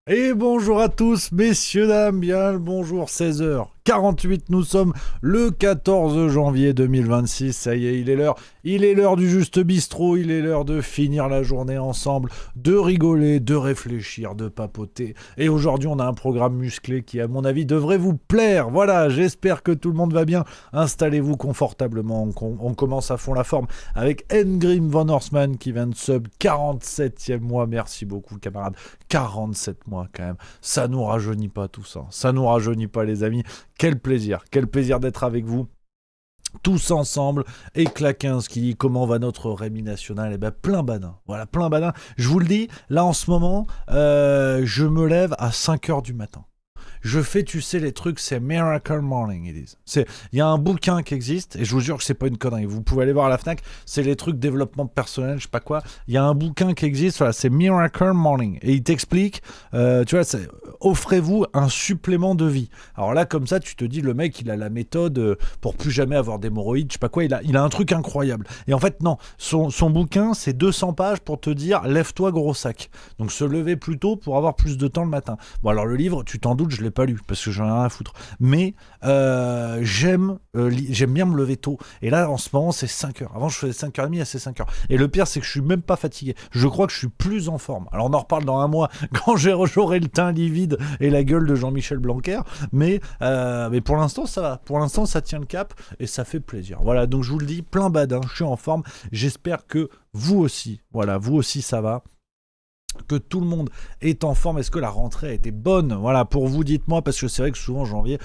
Et bonjour à tous, messieurs, dames, bien le bonjour, 16h48, nous sommes le 14 janvier 2026, ça y est, il est l'heure du juste bistrot, il est l'heure de finir la journée ensemble, de rigoler, de réfléchir, de papoter, et aujourd'hui on a un programme musclé qui à mon avis devrait vous plaire, voilà, j'espère que tout le monde va bien, installez-vous confortablement, on commence à fond la forme avec Engrim Von Horseman qui vient de sub 47e mois, merci beaucoup camarades, 47 mois quand même, ça nous rajeunit pas tout ça, ça nous rajeunit pas les amis, quel plaisir d'être avec vous tous ensemble. Et Claquins qui dit comment va notre Rémi national, et ben plein badin, voilà, plein badin, je vous le dis, là en ce moment je me lève à 5h du matin. Je fais, tu sais, les trucs, c'est Miracle Morning, ils disent. Il y a un bouquin qui existe, et je vous jure que c'est pas une connerie. Vous pouvez aller voir à la FNAC, c'est les trucs développement personnel, je sais pas quoi. Il y a un bouquin qui existe, voilà, c'est Miracle Morning. Et il t'explique, tu vois, offrez-vous un supplément de vie. Alors là, comme ça, tu te dis, le mec, il a la méthode pour plus jamais avoir d'hémorroïdes, je sais pas quoi, il a un truc incroyable. Et en fait, non, son bouquin, c'est 200 pages pour te dire, lève-toi gros sac. Donc se lever plus tôt pour avoir plus de temps le matin. Bon, alors le livre, tu t'en doutes, je l'ai pas lu parce que j'en ai rien à foutre, mais j'aime bien me lever tôt, et là en ce moment c'est 5h, avant je faisais 5h30, là c'est 5h, et le pire c'est que je suis même pas fatigué, je crois que je suis plus en forme. Alors on en reparle dans un mois quand j'aurai le teint livide et la gueule de Jean-Michel Blanquer, mais pour l'instant ça va, pour l'instant ça tient le cap et ça fait plaisir, voilà. Donc je vous le dis, plein badin, je suis en forme, j'espère que vous aussi, voilà, vous aussi ça va, que tout le monde est en forme. Est-ce que la rentrée a été bonne? Voilà, pour vous, dites-moi, parce que c'est vrai que souvent janvier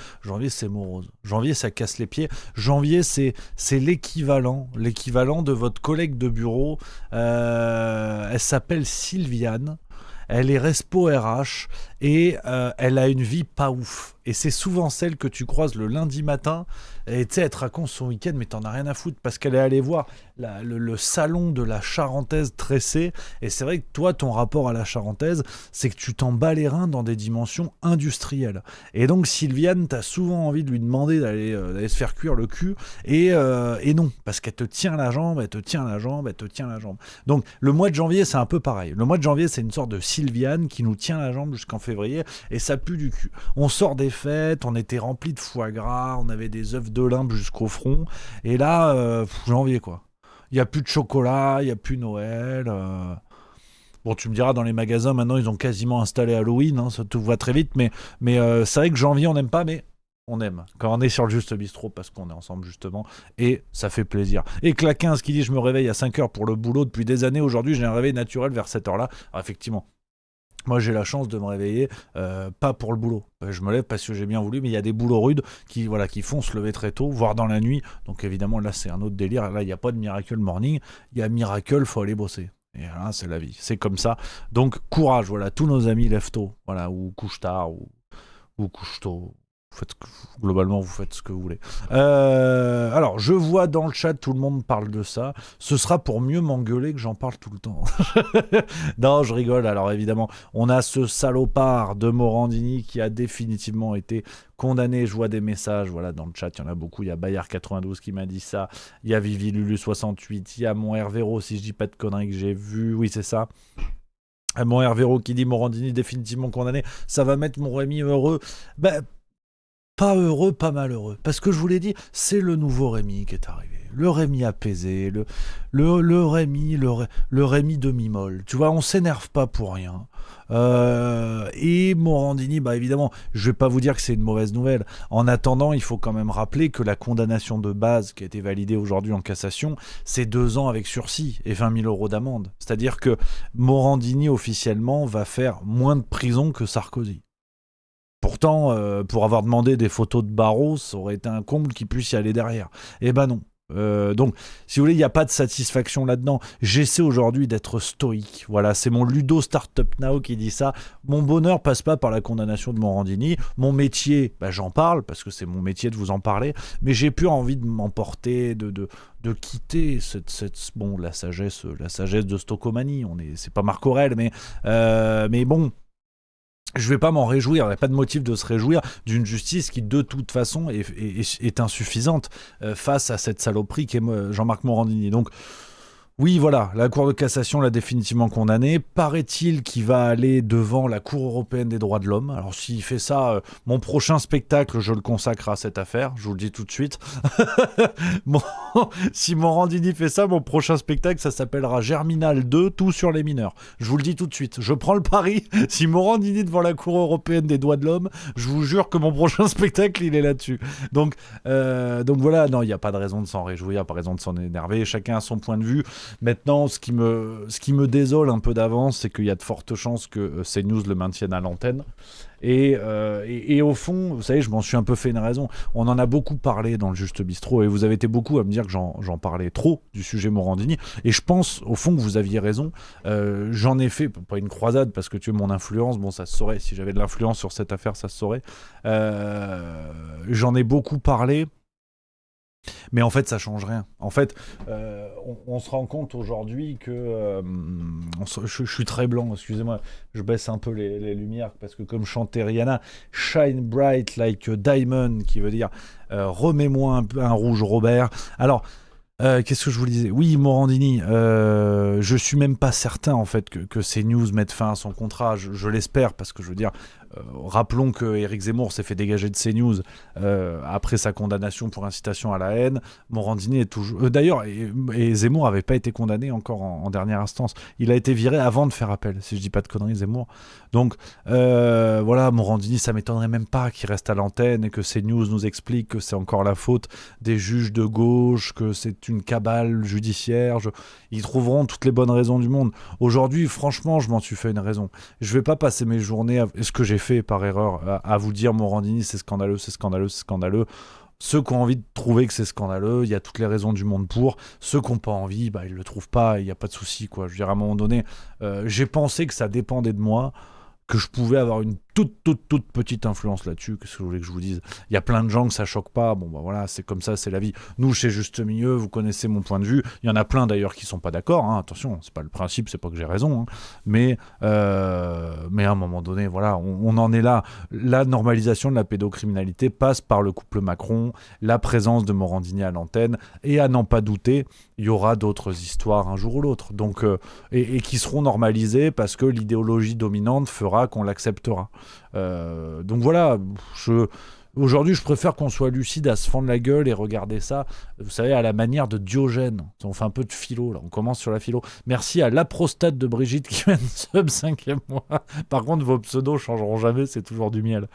c'est morose. Janvier, ça casse les pieds. Janvier, c'est l'équivalent de votre collègue de bureau. Elle s'appelle Sylviane. Elle est respo RH et elle a une vie pas ouf. Et c'est souvent celle que tu croises le lundi matin. Et tu sais, elle te raconte son week-end, mais t'en as rien à foutre parce qu'elle est allée voir le salon de la Charentaise tressée. Et c'est vrai que toi, ton rapport à la Charentaise, c'est que tu t'en bats les reins dans des dimensions industrielles. Et donc, Sylviane, t'as souvent envie de lui demander d'aller se faire cuire le cul. Et non, parce qu'elle te tient la jambe, elle te tient la jambe, elle te tient la jambe. Donc, le mois de janvier, c'est un peu pareil. Le mois de janvier, c'est une sorte de Sylviane qui nous tient la jambe jusqu'en février. Et ça pue du cul. On sort des fêtes, on était remplis de foie gras, on avait des œufs d'Olympe jusqu'au front, et là, janvier quoi. Il n'y a plus de chocolat, il n'y a plus Noël. Bon, tu me diras, dans les magasins, maintenant, ils ont quasiment installé Halloween, hein, ça tout va très vite, mais c'est vrai que janvier, on n'aime pas, mais on aime. Quand on est sur le Juste Bistrot, parce qu'on est ensemble, justement, et ça fait plaisir. Et Claquins qui dit, je me réveille à 5h pour le boulot depuis des années, aujourd'hui, j'ai un réveil naturel vers cette heure-là. Alors, effectivement, moi, j'ai la chance de me réveiller, pas pour le boulot. Je me lève parce que j'ai bien voulu, mais il y a des boulots rudes qui font se lever très tôt, voire dans la nuit. Donc évidemment, là, c'est un autre délire. Là, il n'y a pas de Miracle Morning. Il y a Miracle, faut aller bosser. Et là, c'est la vie. C'est comme ça. Donc, courage, voilà. Tous nos amis lève tôt, voilà, ou couche tard, ou couche tôt. Globalement, vous faites ce que vous voulez. Alors, je vois dans le chat, tout le monde parle de ça. Ce sera pour mieux m'engueuler que j'en parle tout le temps. Non, je rigole. Alors, évidemment, on a ce salopard de Morandini qui a définitivement été condamné. Je vois des messages, voilà, dans le chat, il y en a beaucoup. Il y a Bayard92 qui m'a dit ça. Il y a Vivi Lulu68. Il y a mon Hervéro, si je dis pas de conneries, que j'ai vu. Oui, c'est ça. Mon Hervéro qui dit Morandini définitivement condamné. Ça va mettre mon Rémi heureux. Ben, pas heureux, pas malheureux. Parce que je vous l'ai dit, c'est le nouveau Rémi qui est arrivé. Le Rémi apaisé, le Rémi demi-molle. Tu vois, on s'énerve pas pour rien. Et Morandini, bah évidemment, je vais pas vous dire que c'est une mauvaise nouvelle. En attendant, il faut quand même rappeler que la condamnation de base qui a été validée aujourd'hui en cassation, c'est 2 ans avec sursis et 20 000 € d'amende. C'est-à-dire que Morandini, officiellement, va faire moins de prison que Sarkozy. Pourtant, pour avoir demandé des photos de barreaux, ça aurait été un comble qu'il puisse y aller derrière. Eh ben non. Donc, si vous voulez, il n'y a pas de satisfaction là-dedans. J'essaie aujourd'hui d'être stoïque. Voilà, c'est mon Ludo Startup Now qui dit ça. Mon bonheur passe pas par la condamnation de Morandini. Mon métier, bah, j'en parle parce que c'est mon métier de vous en parler. Mais j'ai plus envie de m'emporter, de quitter la sagesse de Stocomanie. C'est pas Marc Aurèle, mais bon. Je vais pas m'en réjouir, il n'y a pas de motif de se réjouir d'une justice qui de toute façon est insuffisante face à cette saloperie qu'est Jean-Marc Morandini. Donc Oui, voilà, la Cour de cassation l'a définitivement condamné. Paraît-il qu'il va aller devant la Cour européenne des droits de l'homme. Alors s'il fait ça, mon prochain spectacle, je le consacre à cette affaire, je vous le dis tout de suite. Bon, si Morandini fait ça, mon prochain spectacle, ça s'appellera Germinal 2, tout sur les mineurs. Je vous le dis tout de suite, je prends le pari, si Morandini devant la Cour européenne des droits de l'homme, je vous jure que mon prochain spectacle, il est là-dessus. Donc voilà, non, il n'y a pas de raison de s'en réjouir, il n'y a pas de raison de s'en énerver, chacun a son point de vue. Maintenant, ce qui me désole un peu d'avance, c'est qu'il y a de fortes chances que CNews le maintienne à l'antenne. Et au fond, vous savez, je m'en suis un peu fait une raison. On en a beaucoup parlé dans le Juste Bistrot, et vous avez été beaucoup à me dire que j'en parlais trop du sujet Morandini. Et je pense, au fond, que vous aviez raison. J'en ai fait, pas une croisade, parce que tu es mon influence, bon, ça se saurait. Si j'avais de l'influence sur cette affaire, ça se saurait. J'en ai beaucoup parlé. Mais en fait, ça change rien. En fait, on se rend compte aujourd'hui que... je suis très blanc, excusez-moi. Je baisse un peu les lumières parce que comme chantait Rihanna, Shine bright like a diamond, qui veut dire remets-moi un rouge Robert. Alors, qu'est-ce que je vous disais ? Oui, Morandini, je suis même pas certain en fait que CNews mette fin à son contrat. Je l'espère parce que je veux dire, rappelons que Éric Zemmour s'est fait dégager de CNews après sa condamnation pour incitation à la haine. Morandini est toujours... d'ailleurs, et Zemmour n'avait pas été condamné encore en dernière instance. Il a été viré avant de faire appel, si je dis pas de conneries, Zemmour. Donc voilà, Morandini, ça m'étonnerait même pas qu'il reste à l'antenne et que CNews nous explique que c'est encore la faute des juges de gauche, que c'est une cabale judiciaire. Ils trouveront toutes les bonnes raisons du monde. Aujourd'hui, franchement, je m'en suis fait une raison. Je vais pas passer mes journées, ce que j'ai fait par erreur, à vous dire Morandini, c'est scandaleux, c'est scandaleux, c'est scandaleux. Ceux qui ont envie de trouver que c'est scandaleux, il y a toutes les raisons du monde pour. Ceux qui n'ont pas envie, ils le trouvent pas, il n'y a pas de souci, quoi. Je veux dire, à un moment donné, j'ai pensé que ça dépendait de moi, que je pouvais avoir une toute petite influence là-dessus. Qu'est-ce que vous voulez que je vous dise ? Il y a plein de gens que ça choque pas. Bon, voilà, c'est comme ça, c'est la vie. Nous, chez Juste Milieu, vous connaissez mon point de vue. Il y en a plein d'ailleurs qui sont pas d'accord. Hein. Attention, c'est pas le principe, c'est pas que j'ai raison. Hein. Mais à un moment donné, voilà, on en est là. La normalisation de la pédocriminalité passe par le couple Macron, la présence de Morandini à l'antenne, et à n'en pas douter, il y aura d'autres histoires un jour ou l'autre. Donc, et qui seront normalisées parce que l'idéologie dominante fera qu'on l'acceptera. Donc voilà, aujourd'hui je préfère qu'on soit lucide à se fendre la gueule et regarder ça, vous savez, à la manière de Diogène. On fait un peu de philo là, on commence sur la philo. Merci à la prostate de Brigitte qui vient de sub 5e mois. Par contre vos pseudos changeront jamais, c'est toujours du miel.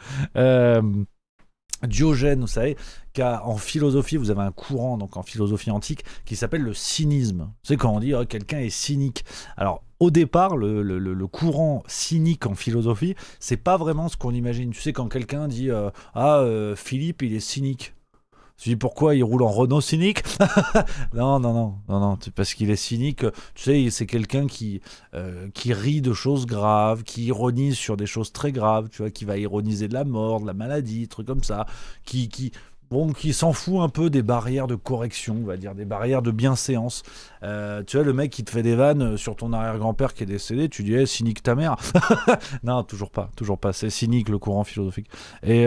Diogène, vous savez, qu'en philosophie, vous avez un courant, donc en philosophie antique, qui s'appelle le cynisme. C'est quand on dit quelqu'un est cynique. Alors, au départ, le courant cynique en philosophie, c'est pas vraiment ce qu'on imagine. Tu sais, quand quelqu'un dit Philippe, il est cynique. Tu dis pourquoi il roule en Renault cynique ? Non, parce qu'il est cynique. Tu sais, c'est quelqu'un qui rit de choses graves, qui ironise sur des choses très graves, tu vois, qui va ironiser de la mort, de la maladie, trucs comme ça, qui s'en fout un peu des barrières de correction, on va dire, des barrières de bienséance. Tu vois, le mec qui te fait des vannes sur ton arrière-grand-père qui est décédé, tu dis cynique ta mère. Non, toujours pas, c'est cynique le courant philosophique. Et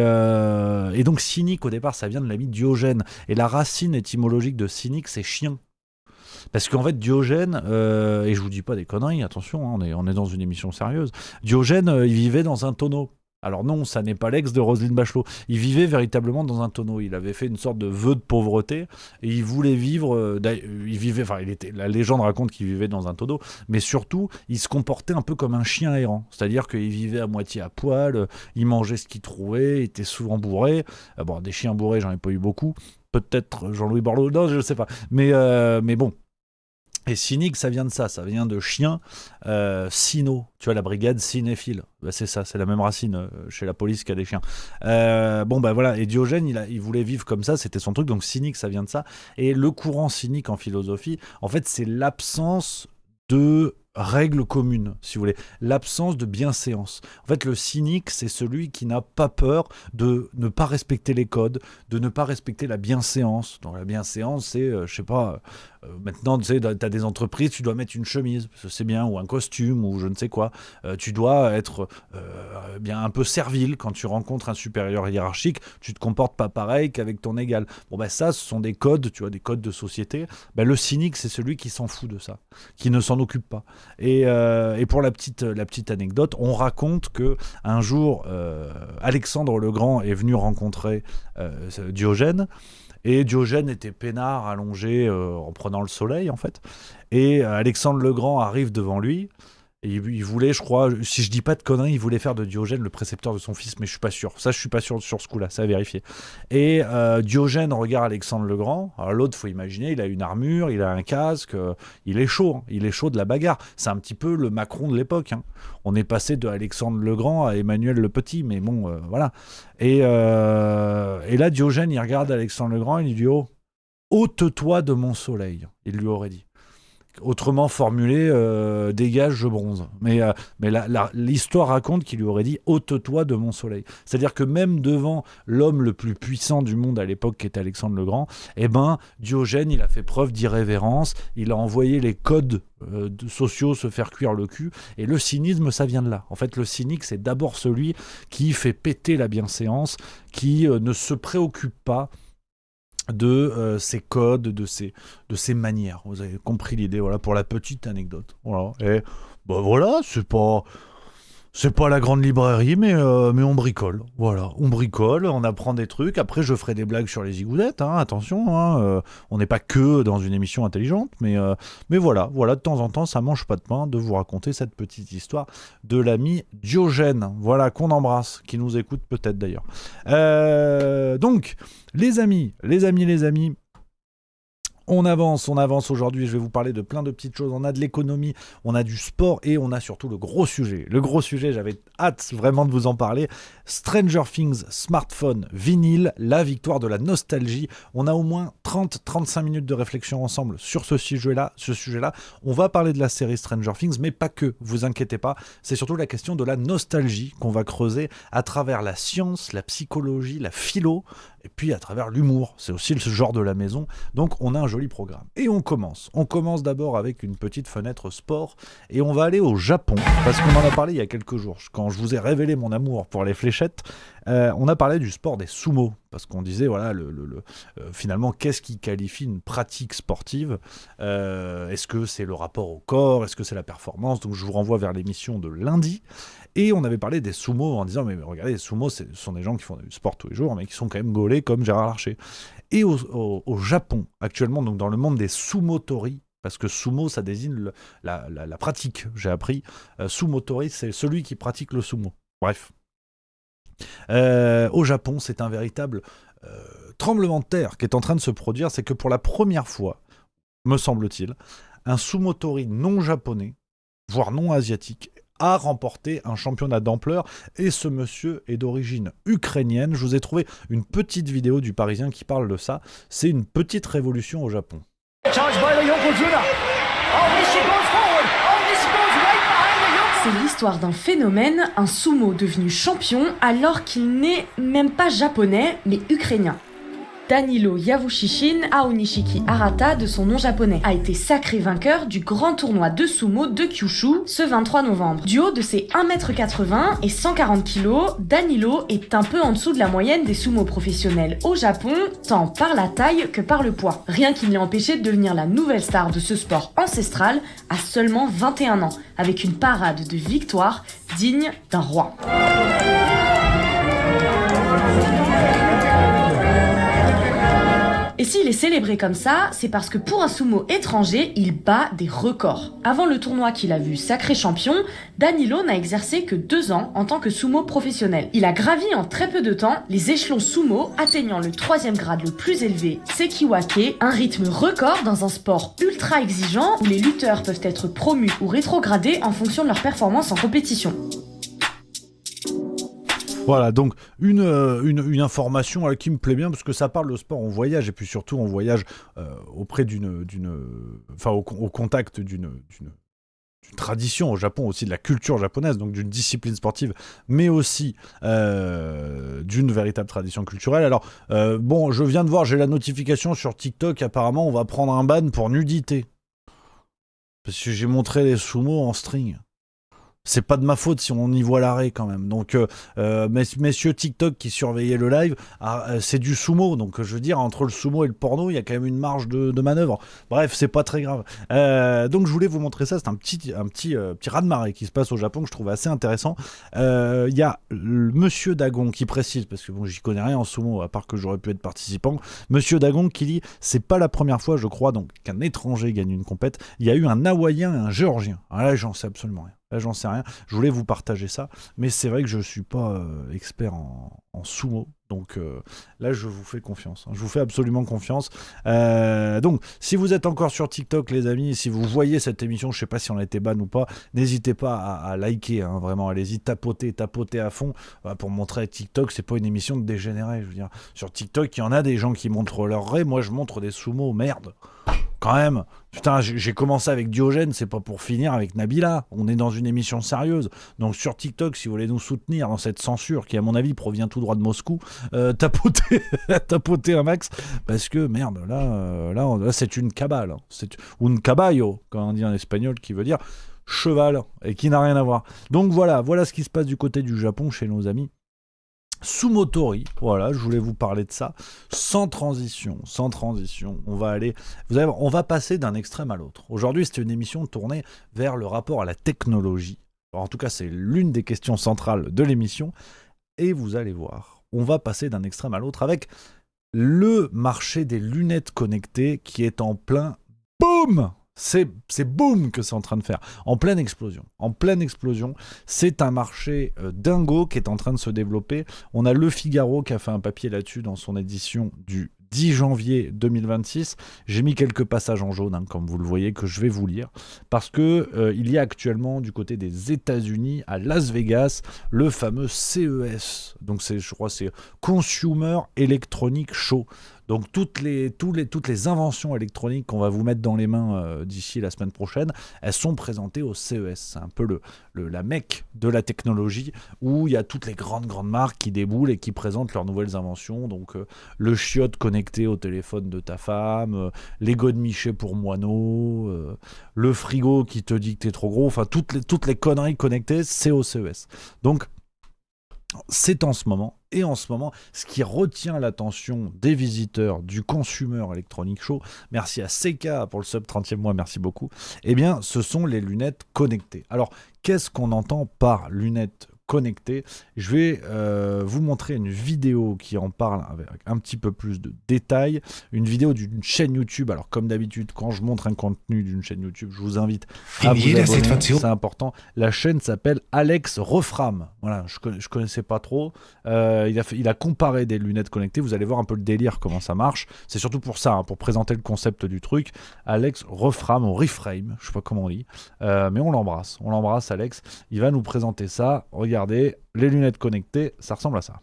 donc cynique au départ, ça vient de l'ami Diogène. Et la racine étymologique de cynique, c'est chien. Parce qu'en fait, Diogène, et je vous dis pas des conneries, attention, hein, on est dans une émission sérieuse. Diogène, il vivait dans un tonneau. Alors non, ça n'est pas l'ex de Roselyne Bachelot. Il vivait véritablement dans un tonneau. Il avait fait une sorte de vœu de pauvreté et il voulait vivre. La légende raconte qu'il vivait dans un tonneau, mais surtout, il se comportait un peu comme un chien errant. C'est-à-dire qu'il vivait à moitié à poil, il mangeait ce qu'il trouvait, il était souvent bourré. Des chiens bourrés, j'en ai pas eu beaucoup. Peut-être Jean-Louis Borloo, non, je ne sais pas. Mais bon. Et cynique, ça vient de ça vient de chien, cyno, tu vois, la brigade cinéphile. C'est ça, c'est la même racine chez la police qu'il y a des chiens. Voilà, et Diogène, il voulait vivre comme ça, c'était son truc, donc cynique, ça vient de ça. Et le courant cynique en philosophie, en fait, c'est l'absence de règles communes, si vous voulez, l'absence de bienséance. En fait, le cynique, c'est celui qui n'a pas peur de ne pas respecter les codes, de ne pas respecter la bienséance. Donc la bienséance, c'est, Maintenant, tu sais, t'as des entreprises, tu dois mettre une chemise, parce que c'est bien, ou un costume, ou je ne sais quoi. Tu dois être bien un peu servile quand tu rencontres un supérieur hiérarchique. Tu te comportes pas pareil qu'avec ton égal. Bon, ben ça, ce sont des codes, tu vois, des codes de société. Ben, le cynique, c'est celui qui s'en fout de ça, qui ne s'en occupe pas. Et pour la petite anecdote, on raconte que un jour, Alexandre le Grand est venu rencontrer Diogène. Et Diogène était peinard, allongé, en prenant le soleil, en fait. Et Alexandre le Grand arrive devant lui. Et il voulait, je crois, si je dis pas de conneries, il voulait faire de Diogène le précepteur de son fils, mais je suis pas sûr. Ça, je suis pas sûr sur ce coup-là, ça à vérifier. Et Diogène regarde Alexandre le Grand. Alors l'autre, faut imaginer, il a une armure, il a un casque, il est chaud, hein. Il est chaud de la bagarre. C'est un petit peu le Macron de l'époque, hein. On est passé de Alexandre le Grand à Emmanuel le Petit, mais bon, voilà. Et là, Diogène, il regarde Alexandre le Grand, il lui dit ôte-toi de mon soleil, il lui aurait dit. Autrement formulé, dégage, je bronze. Mais l'histoire raconte qu'il lui aurait dit ôte-toi de mon soleil. C'est-à-dire que même devant l'homme le plus puissant du monde à l'époque, qui était Alexandre le Grand, Diogène, il a fait preuve d'irrévérence, il a envoyé les codes sociaux se faire cuire le cul, et le cynisme, ça vient de là. En fait, le cynique, c'est d'abord celui qui fait péter la bienséance, qui ne se préoccupe pas de ses codes, de ses manières. Vous avez compris l'idée, voilà, pour la petite anecdote. Voilà. Et voilà, c'est pas la grande librairie, mais on bricole. Voilà, on bricole, on apprend des trucs. Après, je ferai des blagues sur les zigounettes, hein, attention. Hein, on n'est pas que dans une émission intelligente, mais voilà, de temps en temps, ça mange pas de pain de vous raconter cette petite histoire de l'ami Diogène. Voilà, qu'on embrasse, qui nous écoute peut-être d'ailleurs. Donc, les amis. On avance aujourd'hui, je vais vous parler de plein de petites choses. On a de l'économie, on a du sport et on a surtout le gros sujet. Le gros sujet, j'avais hâte vraiment de vous en parler. Stranger Things, smartphone, vinyle, la victoire de la nostalgie. On a au moins 30-35 minutes de réflexion ensemble sur ce sujet-là. On va parler de la série Stranger Things, mais pas que, vous inquiétez pas. C'est surtout la question de la nostalgie qu'on va creuser à travers la science, la psychologie, la philo, et puis à travers l'humour. C'est aussi le genre de la maison. Donc on a un joli programme. Et on commence. On commence d'abord avec une petite fenêtre sport. Et on va aller au Japon. Parce qu'on en a parlé il y a quelques jours. Quand je vous ai révélé mon amour pour les fléchettes, on a parlé du sport des sumo. Parce qu'on disait, voilà, finalement, qu'est-ce qui qualifie une pratique sportive ? Est-ce que c'est le rapport au corps ? Est-ce que c'est la performance ? Donc je vous renvoie vers l'émission de lundi. Et on avait parlé des sumo en disant, mais regardez, les sumo, ce sont des gens qui font du sport tous les jours, mais qui sont quand même gaulés comme Gérard Larcher. Et au Japon, actuellement, donc dans le monde des sumotori, parce que sumo, ça désigne la pratique, j'ai appris. Sumotori, c'est celui qui pratique le sumo. Bref. Au Japon, c'est un véritable tremblement de terre qui est en train de se produire. C'est que pour la première fois, me semble-t-il, un sumotori non japonais, voire non asiatique, a remporté un championnat d'ampleur, et ce monsieur est d'origine ukrainienne. Je vous ai trouvé une petite vidéo du Parisien qui parle de ça. C'est une petite révolution au Japon. C'est l'histoire d'un phénomène, un sumo devenu champion alors qu'il n'est même pas japonais, mais ukrainien. Danilo Yavushishin Aonishiki Arata, de son nom japonais, a été sacré vainqueur du grand tournoi de sumo de Kyushu ce 23 novembre. Du haut de ses 1m80 et 140 kg, Danilo est un peu en dessous de la moyenne des sumo professionnels au Japon, tant par la taille que par le poids. Rien qui ne l'ait empêché de devenir la nouvelle star de ce sport ancestral à seulement 21 ans, avec une parade de victoire digne d'un roi. Et s'il est célébré comme ça, c'est parce que pour un sumo étranger, il bat des records. Avant le tournoi qu'il a vu sacré champion, Danilo n'a exercé que 2 ans en tant que sumo professionnel. Il a gravi en très peu de temps les échelons sumo, atteignant le 3e grade le plus élevé, Sekiwake, un rythme record dans un sport ultra exigeant où les lutteurs peuvent être promus ou rétrogradés en fonction de leur performance en compétition. Voilà, donc une information qui me plaît bien, parce que ça parle de sport, on voyage, et puis surtout on voyage auprès au contact d'une tradition au Japon, aussi de la culture japonaise, donc d'une discipline sportive, mais aussi d'une véritable tradition culturelle. Alors, bon, je viens de voir, j'ai la notification sur TikTok, apparemment, on va prendre un ban pour nudité. Parce que j'ai montré les sumo en string. C'est pas de ma faute si on y voit l'arrêt quand même. Donc, messieurs TikTok qui surveillaient le live, c'est du sumo. Donc, je veux dire, entre le sumo et le porno, il y a quand même une marge de manœuvre. Bref, c'est pas très grave. Donc, je voulais vous montrer ça. C'est un petit raz-de-marée qui se passe au Japon que je trouve assez intéressant. Il y a le Monsieur Dagon qui précise, parce que bon, j'y connais rien en sumo, à part que j'aurais pu être participant. Monsieur Dagon qui dit, c'est pas la première fois, je crois, donc qu'un étranger gagne une compète. Il y a eu un Hawaïen et un Géorgien. Alors là, j'en sais absolument rien. Là, j'en sais rien. Je voulais vous partager ça, mais c'est vrai que je suis pas expert en sumo. Donc là, je vous fais confiance. Je vous fais absolument confiance. Donc, si vous êtes encore sur TikTok, les amis, si vous voyez cette émission, je sais pas si on a été ban ou pas, n'hésitez pas à liker. Hein, vraiment, allez-y, tapotez à fond pour montrer à TikTok. C'est pas une émission de dégénérés. Je veux dire, sur TikTok, il y en a des gens qui montrent leur raie. Moi, je montre des sumo. Merde. Quand même, putain, j'ai commencé avec Diogène, c'est pas pour finir avec Nabila. On est dans une émission sérieuse. Donc sur TikTok, si vous voulez nous soutenir dans cette censure qui, à mon avis, provient tout droit de Moscou, tapotez un max, parce que merde, là c'est une cabale. C'est un caballo, comme on dit en espagnol, qui veut dire cheval, et qui n'a rien à voir. Donc voilà ce qui se passe du côté du Japon chez nos amis. Sumotori, voilà, je voulais vous parler de ça, sans transition, on va passer d'un extrême à l'autre. Aujourd'hui, c'était une émission tournée vers le rapport à la technologie. Alors, en tout cas, c'est l'une des questions centrales de l'émission, et vous allez voir, on va passer d'un extrême à l'autre avec le marché des lunettes connectées qui est en plein boom. C'est boom que c'est en train de faire, en pleine explosion. C'est un marché dingo qui est en train de se développer. On a Le Figaro qui a fait un papier là-dessus dans son édition du 10 janvier 2026. J'ai mis quelques passages en jaune, hein, comme vous le voyez, que je vais vous lire, parce que il y a actuellement du côté des États-Unis, à Las Vegas, le fameux CES. Donc je crois c'est Consumer Electronic Show. Donc toutes les inventions électroniques qu'on va vous mettre dans les mains d'ici la semaine prochaine, elles sont présentées au CES. C'est un peu la mecque de la technologie, où il y a toutes les grandes marques qui déboulent et qui présentent leurs nouvelles inventions. Donc le chiotte connecté au téléphone de ta femme, les godemichés pour moineaux, le frigo qui te dit que t'es trop gros, enfin toutes les conneries connectées, c'est au CES. Donc c'est en ce moment, ce qui retient l'attention des visiteurs du Consumer Electronic Show, merci à Seka pour le sub 30e mois, merci beaucoup, eh bien ce sont les lunettes connectées. Alors, qu'est-ce qu'on entend par lunettes connectées ? Je vais vous montrer une vidéo qui en parle avec un petit peu plus de détails, une vidéo d'une chaîne YouTube. Alors comme d'habitude, quand je montre un contenu d'une chaîne YouTube, je vous invite à vous abonner, c'est important. La chaîne s'appelle Alex Refram. Voilà, je connaissais pas trop. Il a comparé des lunettes connectées. Vous allez voir un peu le délire, comment ça marche. C'est surtout pour ça, hein, pour présenter le concept du truc. Alex Refram, ou Reframe, je sais pas comment on dit, mais on l'embrasse Alex. Il va nous présenter ça. Regardez, les lunettes connectées, ça ressemble à ça.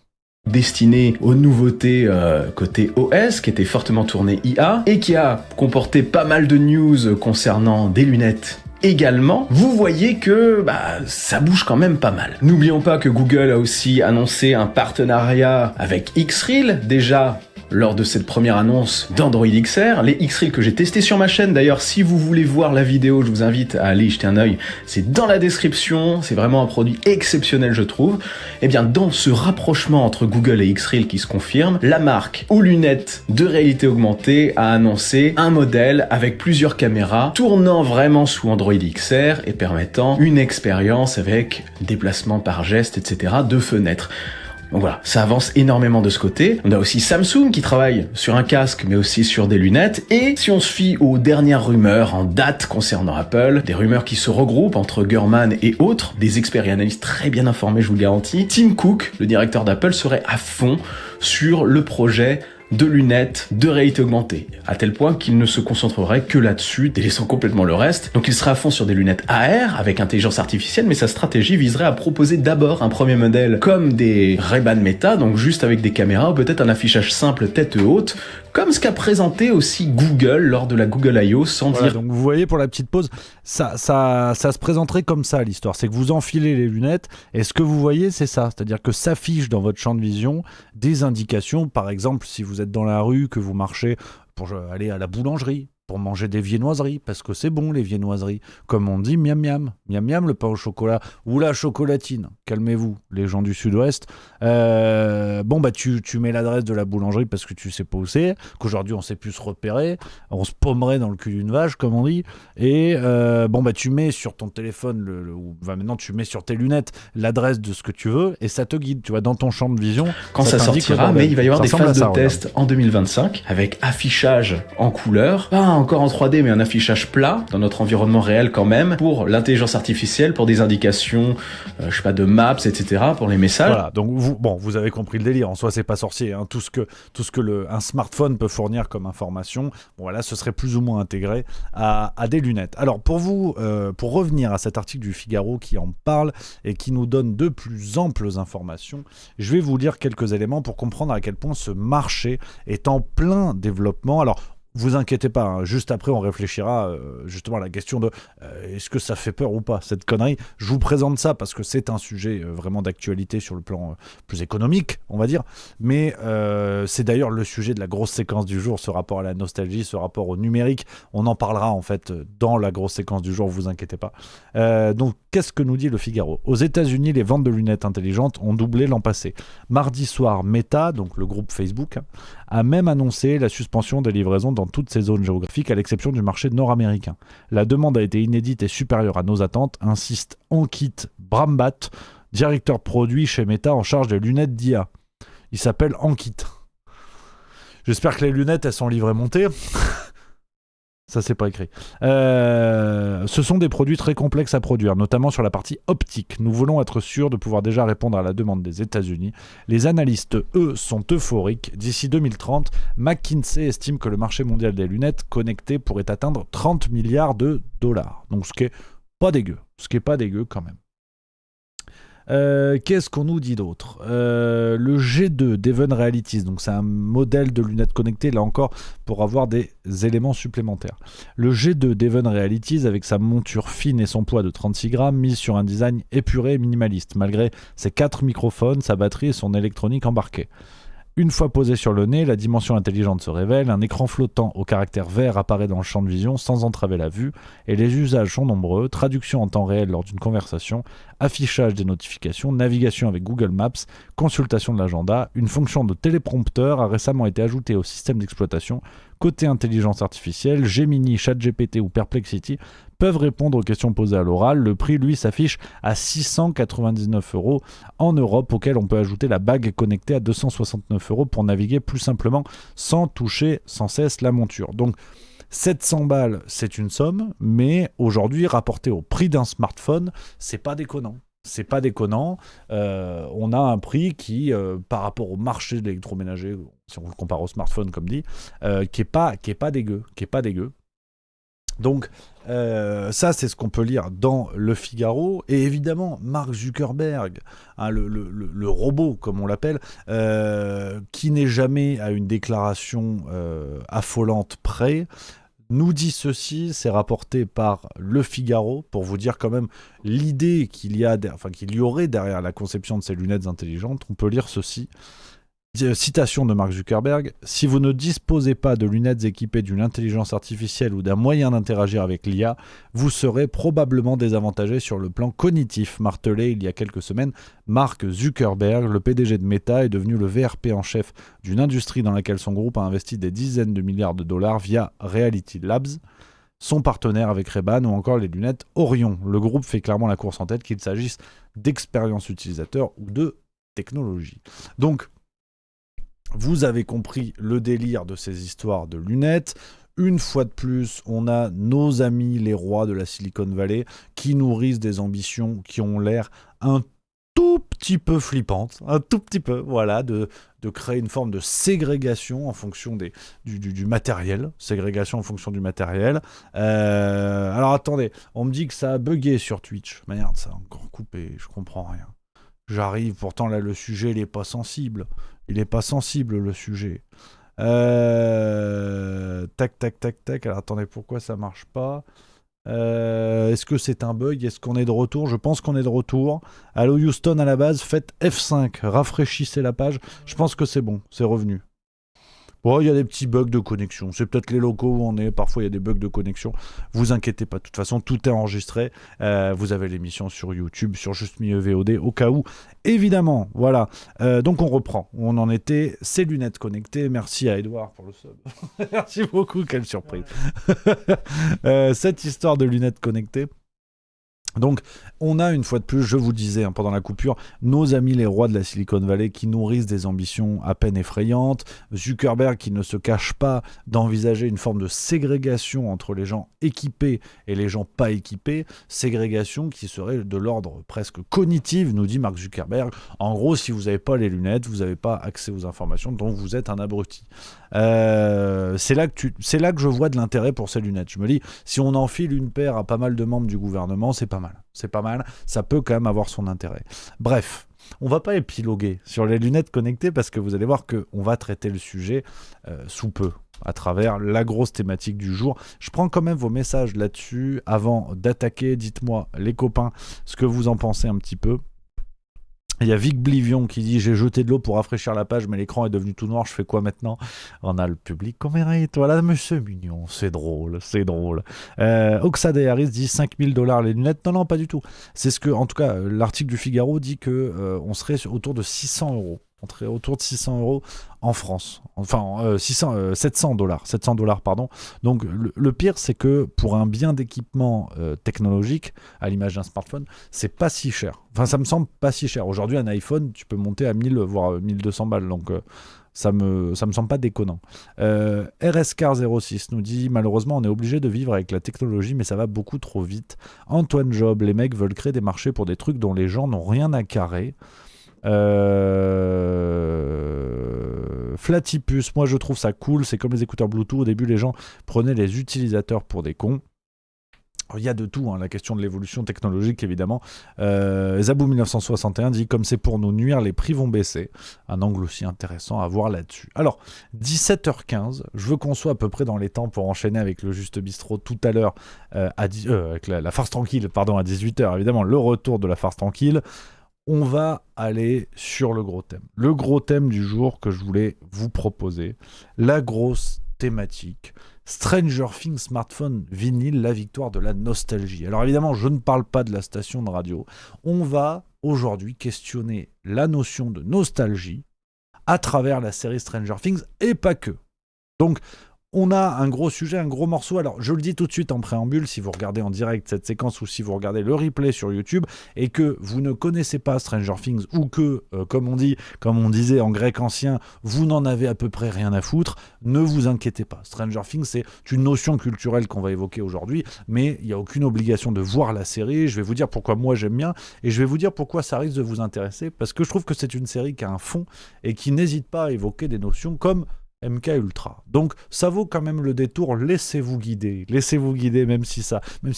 Destiné aux nouveautés côté OS, qui était fortement tourné IA, et qui a comporté pas mal de news concernant des lunettes également, vous voyez que ça bouge quand même pas mal. N'oublions pas que Google a aussi annoncé un partenariat avec X-Reel, déjà lors de cette première annonce d'Android XR, les X-Reel que j'ai testé sur ma chaîne. D'ailleurs, si vous voulez voir la vidéo, je vous invite à aller y jeter un œil, c'est dans la description, c'est vraiment un produit exceptionnel je trouve. Et bien dans ce rapprochement entre Google et X-Reel qui se confirme, la marque aux lunettes de réalité augmentée a annoncé un modèle avec plusieurs caméras tournant vraiment sous Android XR et permettant une expérience avec déplacement par geste, etc. de fenêtres. Donc voilà, ça avance énormément de ce côté. On a aussi Samsung qui travaille sur un casque, mais aussi sur des lunettes. Et si on se fie aux dernières rumeurs en date concernant Apple, des rumeurs qui se regroupent entre Gurman et autres, des experts et analystes très bien informés, je vous le garantis, Tim Cook, le directeur d'Apple, serait à fond sur le projet de lunettes de réalité augmentée, à tel point qu'il ne se concentrerait que là-dessus, délaissant complètement le reste. Donc il serait à fond sur des lunettes AR avec intelligence artificielle, mais sa stratégie viserait à proposer d'abord un premier modèle comme des Ray-Ban Meta, donc juste avec des caméras ou peut-être un affichage simple tête haute, comme ce qu'a présenté aussi Google lors de la Google I.O. sans Voilà, dire... donc vous voyez, pour la petite pause, ça se présenterait comme ça, l'histoire. C'est que vous enfilez les lunettes et ce que vous voyez, c'est ça. C'est-à-dire que s'affiche dans votre champ de vision des indications. Par exemple, si vous êtes dans la rue, que vous marchez pour aller à la boulangerie, pour manger des viennoiseries, parce que c'est bon les viennoiseries. Comme on dit, miam miam. Miam miam, le pain au chocolat ou la chocolatine. Calmez-vous, les gens du sud-ouest. Tu mets l'adresse de la boulangerie parce que tu sais pas où c'est, qu'aujourd'hui on sait plus se repérer, on se paumerait dans le cul d'une vache, comme on dit. Et tu mets sur ton téléphone, maintenant tu mets sur tes lunettes l'adresse de ce que tu veux et ça te guide, tu vois, dans ton champ de vision. Quand ça sortira, mais il va y avoir des phases de test en 2025 avec affichage en couleur, pas encore en 3D mais un affichage plat dans notre environnement réel quand même, pour l'intelligence artificielle, pour des indications de maps, etc., pour les messages. Voilà, donc vous avez compris le délire, en soi c'est pas sorcier, hein. Tout ce que un smartphone peut fournir comme information, ce serait plus ou moins intégré à des lunettes. Alors pour revenir à cet article du Figaro qui en parle et qui nous donne de plus amples informations, je vais vous lire quelques éléments pour comprendre à quel point ce marché est en plein développement. Alors, vous inquiétez pas, hein, juste après on réfléchira justement à la question de est-ce que ça fait peur ou pas, cette connerie. Je vous présente ça parce que c'est un sujet vraiment d'actualité sur le plan plus économique, on va dire, mais c'est d'ailleurs le sujet de la grosse séquence du jour, ce rapport à la nostalgie, ce rapport au numérique. On en parlera en fait dans la grosse séquence du jour, vous inquiétez pas. Donc qu'est-ce que nous dit le Figaro ? Aux États-Unis, les ventes de lunettes intelligentes ont doublé l'an passé. Mardi soir, Meta, donc le groupe Facebook, a même annoncé la suspension des livraisons dans toutes ces zones géographiques, à l'exception du marché nord-américain. La demande a été inédite et supérieure à nos attentes, insiste Ankit Brambat, directeur produit chez Meta en charge des lunettes d'IA. Il s'appelle Ankit. J'espère que les lunettes, elles sont livrées montées. Ça, c'est pas écrit. Ce sont des produits très complexes à produire, notamment sur la partie optique. Nous voulons être sûrs de pouvoir déjà répondre à la demande des États-Unis. Les analystes, eux, sont euphoriques. D'ici 2030, McKinsey estime que le marché mondial des lunettes connectées pourrait atteindre 30 milliards de dollars. Donc, ce qui est pas dégueu. Ce qui est pas dégueu quand même. Qu'est-ce qu'on nous dit d'autre ? Le G2 d'Even Realities, donc c'est un modèle de lunettes connectées, là encore, pour avoir des éléments supplémentaires. Le G2 d'Even Realities, avec sa monture fine et son poids de 36 grammes, mise sur un design épuré et minimaliste, malgré ses 4 microphones, sa batterie et son électronique embarquée. Une fois posé sur le nez, la dimension intelligente se révèle, un écran flottant au caractère vert apparaît dans le champ de vision sans entraver la vue, et les usages sont nombreux, traduction en temps réel lors d'une conversation, affichage des notifications, navigation avec Google Maps, consultation de l'agenda. Une fonction de téléprompteur a récemment été ajoutée au système d'exploitation. Côté intelligence artificielle, Gemini, ChatGPT ou Perplexity peuvent répondre aux questions posées à l'oral. Le prix, lui, s'affiche à 699 € en Europe, auquel on peut ajouter la bague connectée à 269 € pour naviguer plus simplement sans toucher sans cesse la monture. Donc 700 balles, c'est une somme, mais aujourd'hui, rapporté au prix d'un smartphone, c'est pas déconnant. C'est pas déconnant. On a un prix qui, par rapport au marché de l'électroménager, si on le compare au smartphone comme dit, qui est pas dégueu. Donc ça, c'est ce qu'on peut lire dans Le Figaro. Et évidemment, Mark Zuckerberg, hein, le robot, comme on l'appelle, qui n'est jamais à une déclaration affolante près, nous dit ceci, c'est rapporté par Le Figaro, pour vous dire quand même l'idée qu'il y aurait derrière la conception de ces lunettes intelligentes. On peut lire ceci. Citation de Mark Zuckerberg: « Si vous ne disposez pas de lunettes équipées d'une intelligence artificielle ou d'un moyen d'interagir avec l'IA, vous serez probablement désavantagé sur le plan cognitif », martelé il y a quelques semaines Mark Zuckerberg. Le PDG de Meta est devenu le VRP en chef d'une industrie dans laquelle son groupe a investi des dizaines de milliards de dollars via Reality Labs, son partenaire avec Ray-Ban, ou encore les lunettes Orion. Le groupe fait clairement la course en tête, qu'il s'agisse d'expérience utilisateur ou de technologie. Donc, vous avez compris le délire de ces histoires de lunettes. Une fois de plus, on a nos amis les rois de la Silicon Valley qui nourrissent des ambitions qui ont l'air un tout petit peu flippante, un tout petit peu, voilà, de créer une forme de ségrégation en fonction du matériel, ségrégation en fonction du matériel. Alors attendez, on me dit que ça a bugué sur Twitch. Merde, ça a encore coupé, je comprends rien. J'arrive, pourtant là le sujet il est pas sensible. Il est pas sensible le sujet. Tac, tac, tac, tac. Alors attendez, pourquoi ça marche pas ? Est-ce que c'est un bug ? Est-ce qu'on est de retour ? Je pense qu'on est de retour. Allô Houston à la base, faites F5, rafraîchissez la page. Je pense que c'est bon, c'est revenu. Bon, il y a des petits bugs de connexion. C'est peut-être les locaux où on est. Parfois, il y a des bugs de connexion. Vous inquiétez pas. De toute façon, tout est enregistré. Vous avez l'émission sur YouTube, sur Juste Milieu VOD, au cas où. Évidemment, voilà. Donc, on reprend. On en était. Ces lunettes connectées. Merci à Edouard pour le sub. Merci beaucoup. Quelle surprise. Cette histoire de lunettes connectées. Donc, on a une fois de plus, je vous disais pendant la coupure, nos amis les rois de la Silicon Valley qui nourrissent des ambitions à peine effrayantes, Zuckerberg qui ne se cache pas d'envisager une forme de ségrégation entre les gens équipés et les gens pas équipés, ségrégation qui serait de l'ordre presque cognitif, nous dit Mark Zuckerberg. En gros, si vous n'avez pas les lunettes, vous n'avez pas accès aux informations, donc vous êtes un abruti. C'est là que je vois de l'intérêt pour ces lunettes. Je me dis, si on enfile une paire à pas mal de membres du gouvernement, c'est pas mal. C'est pas mal, ça peut quand même avoir son intérêt. Bref, on va pas épiloguer sur les lunettes connectées parce que vous allez voir qu'on va traiter le sujet sous peu à travers la grosse thématique du jour. Je prends quand même vos messages là-dessus avant d'attaquer. Dites-moi, les copains, ce que vous en pensez un petit peu. Il y a Vic Blivion qui dit « J'ai jeté de l'eau pour rafraîchir la page, mais l'écran est devenu tout noir, je fais quoi maintenant ?» On a le public qu'on mérite. Voilà, monsieur mignon, c'est drôle, c'est drôle. Oxade Harris dit $5,000 les lunettes. Non, pas du tout. C'est ce que, en tout cas, l'article du Figaro dit qu'on serait autour de 600 €. On serait autour de 600 € en France. Enfin, $700, pardon. Donc, le pire, c'est que pour un bien d'équipement technologique, à l'image d'un smartphone, c'est pas si cher. Enfin, ça me semble pas si cher. Aujourd'hui, un iPhone, tu peux monter à 1000, voire 1200 balles. Donc, ça me semble pas déconnant. RSCar06 nous dit « Malheureusement, on est obligé de vivre avec la technologie, mais ça va beaucoup trop vite. Antoine Job, les mecs veulent créer des marchés pour des trucs dont les gens n'ont rien à carrer. » Flatipus, moi je trouve ça cool, c'est comme les écouteurs Bluetooth, au début les gens prenaient les utilisateurs pour des cons. Il y a de tout, la question de l'évolution technologique évidemment. Zabou 1961 dit « Comme c'est pour nous nuire, les prix vont baisser ». Un angle aussi intéressant à voir là-dessus. Alors, 17h15, je veux qu'on soit à peu près dans les temps pour enchaîner avec le Juste Bistrot tout à l'heure, avec la farce tranquille, pardon, à 18h évidemment, le retour de la farce tranquille. On va aller sur le gros thème. Le gros thème du jour que je voulais vous proposer, la grosse thématique, Stranger Things smartphone vinyle, la victoire de la nostalgie. Alors évidemment, je ne parle pas de la station de radio. On va aujourd'hui questionner la notion de nostalgie à travers la série Stranger Things et pas que. Donc, on a un gros sujet, un gros morceau. Alors, je le dis tout de suite en préambule, si vous regardez en direct cette séquence ou si vous regardez le replay sur YouTube et que vous ne connaissez pas Stranger Things ou que, comme on disait en grec ancien, vous n'en avez à peu près rien à foutre, ne vous inquiétez pas. Stranger Things, c'est une notion culturelle qu'on va évoquer aujourd'hui, mais il n'y a aucune obligation de voir la série. Je vais vous dire pourquoi moi j'aime bien et je vais vous dire pourquoi ça risque de vous intéresser, parce que je trouve que c'est une série qui a un fond et qui n'hésite pas à évoquer des notions comme MK Ultra. Donc ça vaut quand même le détour, laissez-vous guider même si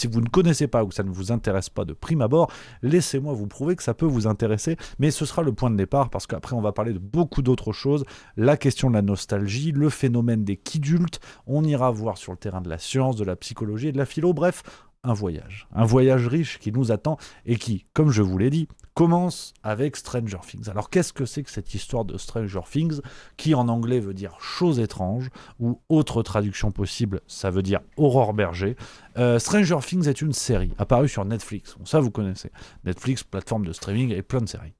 vous ne connaissez pas ou que ça ne vous intéresse pas de prime abord, laissez-moi vous prouver que ça peut vous intéresser, mais ce sera le point de départ parce qu'après on va parler de beaucoup d'autres choses, la question de la nostalgie, le phénomène des kidultes, on ira voir sur le terrain de la science, de la psychologie et de la philo, bref, un voyage riche qui nous attend et qui, comme je vous l'ai dit, commence avec Stranger Things. Alors qu'est-ce que c'est que cette histoire de Stranger Things qui en anglais veut dire chose étrange ou autre traduction possible, ça veut dire Aurore Berger. Stranger Things est une série apparue sur Netflix, bon, ça vous connaissez. Netflix, plateforme de streaming et plein de séries.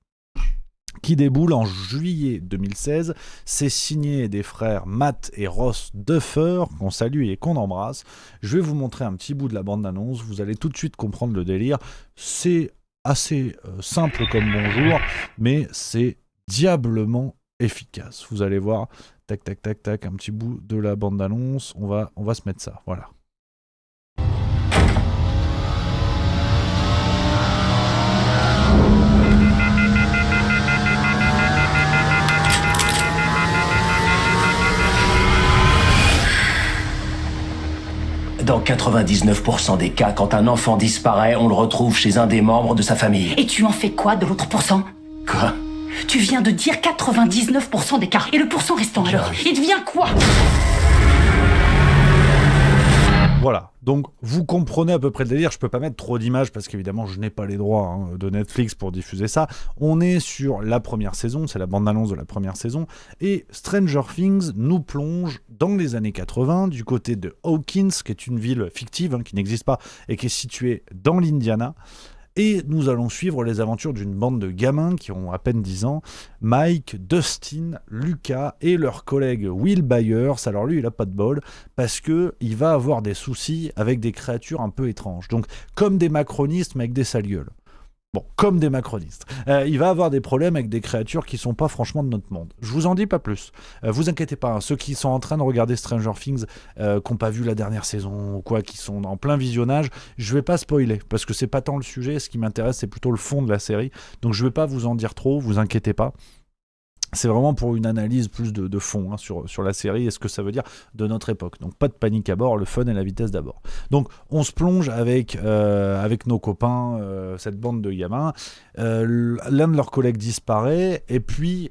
Qui déboule en juillet 2016. C'est signé des frères Matt et Ross Duffer, qu'on salue et qu'on embrasse. Je vais vous montrer un petit bout de la bande-annonce, vous allez tout de suite comprendre le délire. C'est assez simple comme bonjour, mais c'est diablement efficace. Vous allez voir, tac, tac, tac, tac, un petit bout de la bande-annonce. On va se mettre ça, voilà. Dans 99% des cas, quand un enfant disparaît, on le retrouve chez un des membres de sa famille. Et tu en fais quoi de l'autre pourcent? Quoi? Tu viens de dire 99% des cas. Et le pourcent restant alors, il devient quoi? Voilà, donc vous comprenez à peu près le délire. Je peux pas mettre trop d'images parce qu'évidemment je n'ai pas les droits de Netflix pour diffuser ça. On est sur la première saison, c'est la bande-annonce de la première saison, et Stranger Things nous plonge dans les années 80 du côté de Hawkins, qui est une ville fictive qui n'existe pas et qui est située dans l'Indiana. Et nous allons suivre les aventures d'une bande de gamins qui ont à peine 10 ans, Mike, Dustin, Lucas et leur collègue Will Byers. Alors lui, il a pas de bol parce qu'il va avoir des soucis avec des créatures un peu étranges. Donc comme des macronistes mais avec des sales gueules. Bon, comme des macronistes. Il va avoir des problèmes avec des créatures qui sont pas franchement de notre monde. Je vous en dis pas plus. Vous inquiétez pas, ceux qui sont en train de regarder Stranger Things, qui n'ont pas vu la dernière saison ou quoi, qui sont en plein visionnage, je vais pas spoiler, parce que c'est pas tant le sujet, ce qui m'intéresse c'est plutôt le fond de la série. Donc je vais pas vous en dire trop, vous inquiétez pas. C'est vraiment pour une analyse plus de fond sur la série et ce que ça veut dire de notre époque. Donc pas de panique à bord, le fun et la vitesse d'abord. Donc on se plonge avec nos copains, cette bande de gamins. L'un de leurs collègues disparaît et puis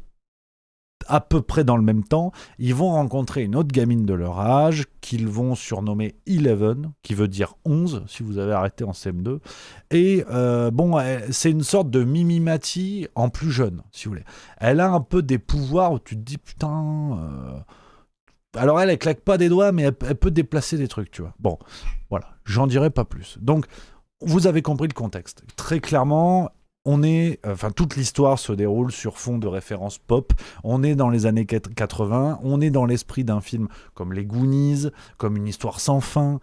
à peu près dans le même temps, ils vont rencontrer une autre gamine de leur âge qu'ils vont surnommer Eleven, qui veut dire 11, si vous avez arrêté en CM2. Et c'est une sorte de Mimimati en plus jeune, si vous voulez. Elle a un peu des pouvoirs où tu te dis, putain... Alors elle claque pas des doigts, mais elle peut déplacer des trucs, tu vois. Bon, voilà, j'en dirai pas plus. Donc, vous avez compris le contexte. Très clairement... toute l'histoire se déroule sur fond de références pop. On est dans les années 80, on est dans l'esprit d'un film comme Les Goonies, comme Une histoire sans fin,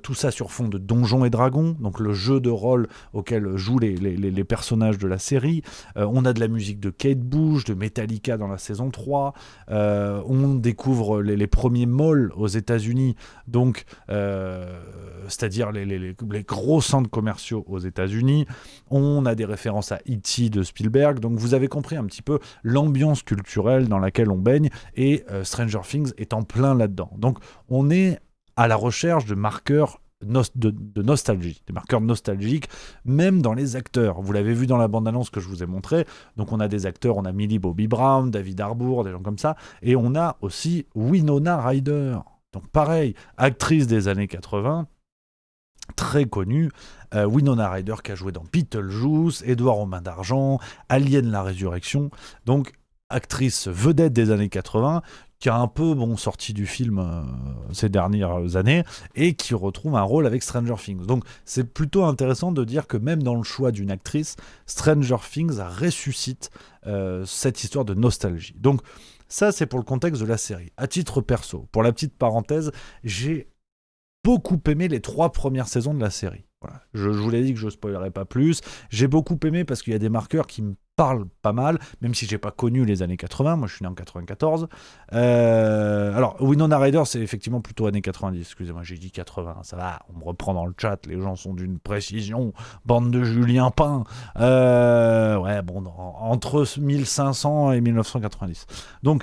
tout ça sur fond de Donjons et Dragons, donc le jeu de rôle auquel jouent les personnages de la série. On a de la musique de Kate Bush, de Metallica dans la saison 3. On découvre les premiers malls aux États-Unis, donc c'est-à-dire les gros centres commerciaux aux États-Unis. On a des références à E.T. de Spielberg, donc vous avez compris un petit peu l'ambiance culturelle dans laquelle on baigne, et Stranger Things est en plein là-dedans. Donc on est à la recherche de marqueurs de nostalgie, des marqueurs nostalgiques, même dans les acteurs. Vous l'avez vu dans la bande-annonce que je vous ai montrée, donc on a des acteurs, on a Millie Bobby Brown, David Harbour, des gens comme ça, et on a aussi Winona Ryder, donc pareil, actrice des années 80, très connue, Winona Ryder qui a joué dans Beetlejuice, Édouard aux mains d'argent, Alien la résurrection, donc actrice vedette des années 80, qui a un peu sorti du film ces dernières années, et qui retrouve un rôle avec Stranger Things. Donc c'est plutôt intéressant de dire que même dans le choix d'une actrice, Stranger Things ressuscite cette histoire de nostalgie. Donc ça c'est pour le contexte de la série. À titre perso, pour la petite parenthèse, j'ai beaucoup aimé les 3 premières saisons de la série. Voilà. Je vous l'ai dit que je ne spoilerai pas plus. J'ai beaucoup aimé parce qu'il y a des marqueurs qui me parlent pas mal, même si j'ai pas connu les années 80. Moi, je suis né en 94. Alors, Winona Ryder, c'est effectivement plutôt années 90. Excusez-moi, j'ai dit 80. Ça va, on me reprend dans le chat. Les gens sont d'une précision. Bande de Julien Pain. Entre 1500 et 1990. Donc,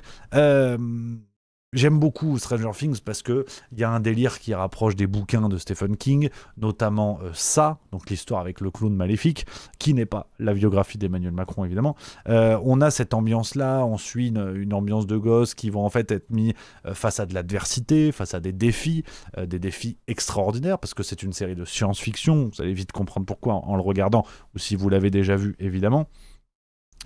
j'aime beaucoup Stranger Things parce qu'il y a un délire qui rapproche des bouquins de Stephen King, notamment ça, donc l'histoire avec le clown maléfique, qui n'est pas la biographie d'Emmanuel Macron évidemment. On a cette ambiance-là, on suit une ambiance de gosses qui vont en fait être mis face à de l'adversité, face à des défis extraordinaires, parce que c'est une série de science-fiction, vous allez vite comprendre pourquoi en le regardant, ou si vous l'avez déjà vu évidemment.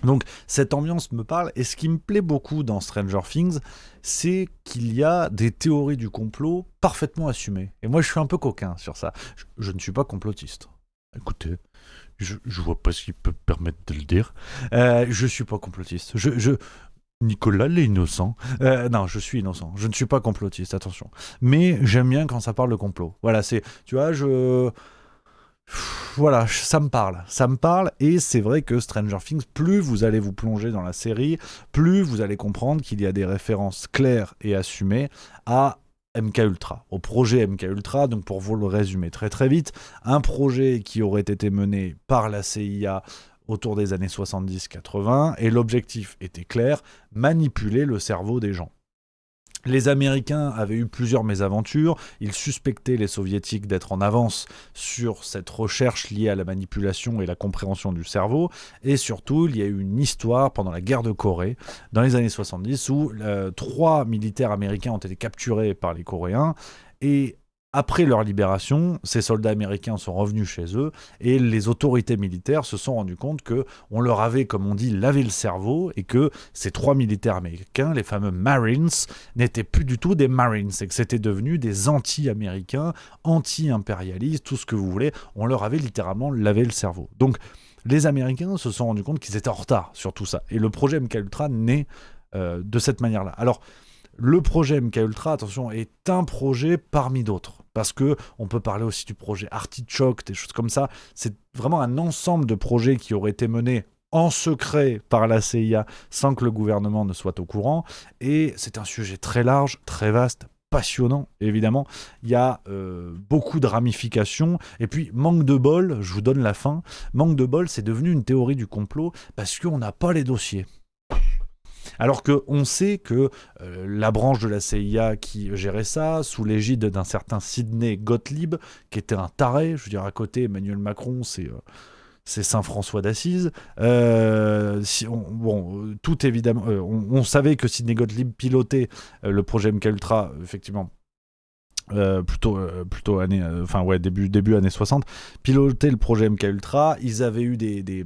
Donc cette ambiance me parle, et ce qui me plaît beaucoup dans Stranger Things, c'est qu'il y a des théories du complot parfaitement assumées. Et moi je suis un peu coquin sur ça. Je ne suis pas complotiste. Écoutez, je vois pas ce qui peut permettre de le dire. Je suis pas complotiste. Nicolas l'innocent. Non, je suis innocent. Je ne suis pas complotiste, attention. Mais j'aime bien quand ça parle de complot. Voilà, tu vois, voilà, ça me parle, et c'est vrai que Stranger Things, plus vous allez vous plonger dans la série, plus vous allez comprendre qu'il y a des références claires et assumées à MKUltra, au projet MKUltra. Donc pour vous le résumer très très vite, un projet qui aurait été mené par la CIA autour des années 70-80, et l'objectif était clair, manipuler le cerveau des gens. Les Américains avaient eu plusieurs mésaventures, ils suspectaient les Soviétiques d'être en avance sur cette recherche liée à la manipulation et la compréhension du cerveau, et surtout il y a eu une histoire pendant la guerre de Corée, dans les années 70, où 3 militaires américains ont été capturés par les Coréens, et après leur libération, ces soldats américains sont revenus chez eux et les autorités militaires se sont rendus compte qu'on leur avait, comme on dit, lavé le cerveau et que ces 3 militaires américains, les fameux Marines, n'étaient plus du tout des Marines et que c'était devenu des anti-américains, anti-impérialistes, tout ce que vous voulez. On leur avait littéralement lavé le cerveau. Donc les Américains se sont rendus compte qu'ils étaient en retard sur tout ça. Et le projet MKUltra naît de cette manière-là. Alors, le projet MKUltra, attention, est un projet parmi d'autres. Parce qu'on peut parler aussi du projet Artichoke, des choses comme ça. C'est vraiment un ensemble de projets qui auraient été menés en secret par la CIA sans que le gouvernement ne soit au courant. Et c'est un sujet très large, très vaste, passionnant, évidemment. Il y a beaucoup de ramifications. Et puis, manque de bol, je vous donne la fin. Manque de bol, c'est devenu une théorie du complot parce qu'on n'a pas les dossiers. Alors qu'on sait que la branche de la CIA qui gérait ça, sous l'égide d'un certain Sidney Gottlieb, qui était un taré, je veux dire, à côté, Emmanuel Macron, c'est Saint François d'Assise. Tout évidemment, on savait que Sidney Gottlieb pilotait le projet MKUltra, effectivement. Plutôt début années 60, pilotait le projet MKUltra. Ils avaient eu des